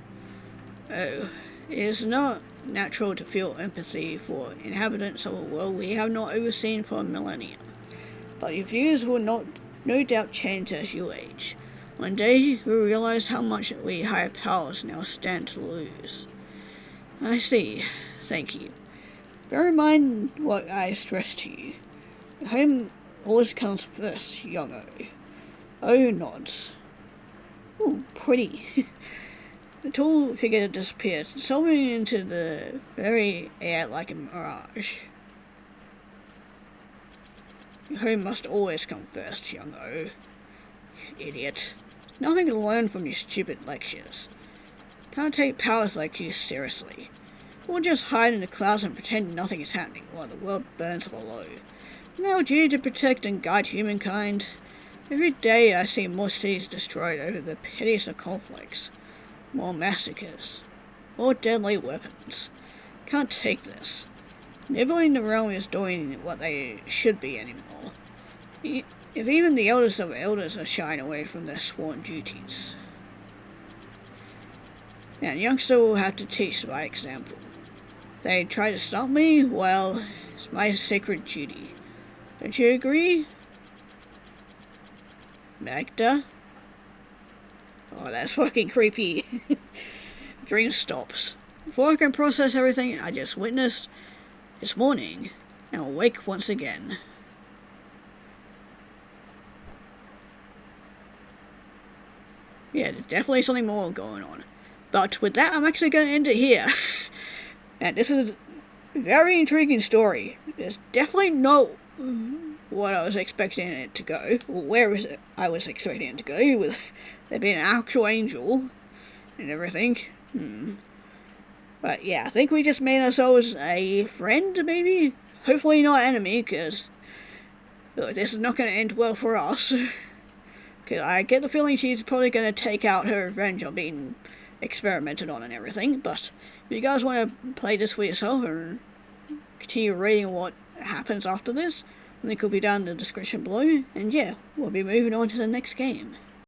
[SPEAKER 1] Oh, it is not natural to feel empathy for inhabitants of a world we have not overseen for millennia. But your views will no doubt change as you age. One day you will realize how much we higher powers now stand to lose. I see. Thank you. Bear in mind what I stressed to you. Home always comes first, youngo. Oh nods. Ooh, pretty. The tall figure disappeared, dissolving into the very air like a mirage. Home must always come first, youngo. Idiot. Nothing to learn from your stupid lectures. Can't take powers like you seriously. Or just hide in the clouds and pretend nothing is happening while the world burns below. Our duty to protect and guide humankind. Every day I see more cities destroyed over the pettiest of conflicts. More massacres. More deadly weapons. Can't take this. Nobody in the realm is doing what they should be anymore. If even the elders of elders are shying away from their sworn duties. Now, youngster will have to teach by example. They try to stop me, well, it's my sacred duty. Don't you agree? Magda? Oh, that's fucking creepy. Dream stops. Before I can process everything I just witnessed, it's morning, and I'll wake once again. Yeah, there's definitely something more going on. But with that, I'm actually going to end it here. And this is a very intriguing story. It's definitely not what I was expecting it to go. Or where is it I was expecting it to go, with there being an actual angel and everything. But yeah, I think we just made ourselves a friend, maybe? Hopefully not enemy, because this is not going to end well for us. Because I get the feeling she's probably going to take out her revenge on being experimented on and everything. But if you guys want to play this for yourself and continue reading what happens after this, link will be down in the description below. And yeah, we'll be moving on to the next game.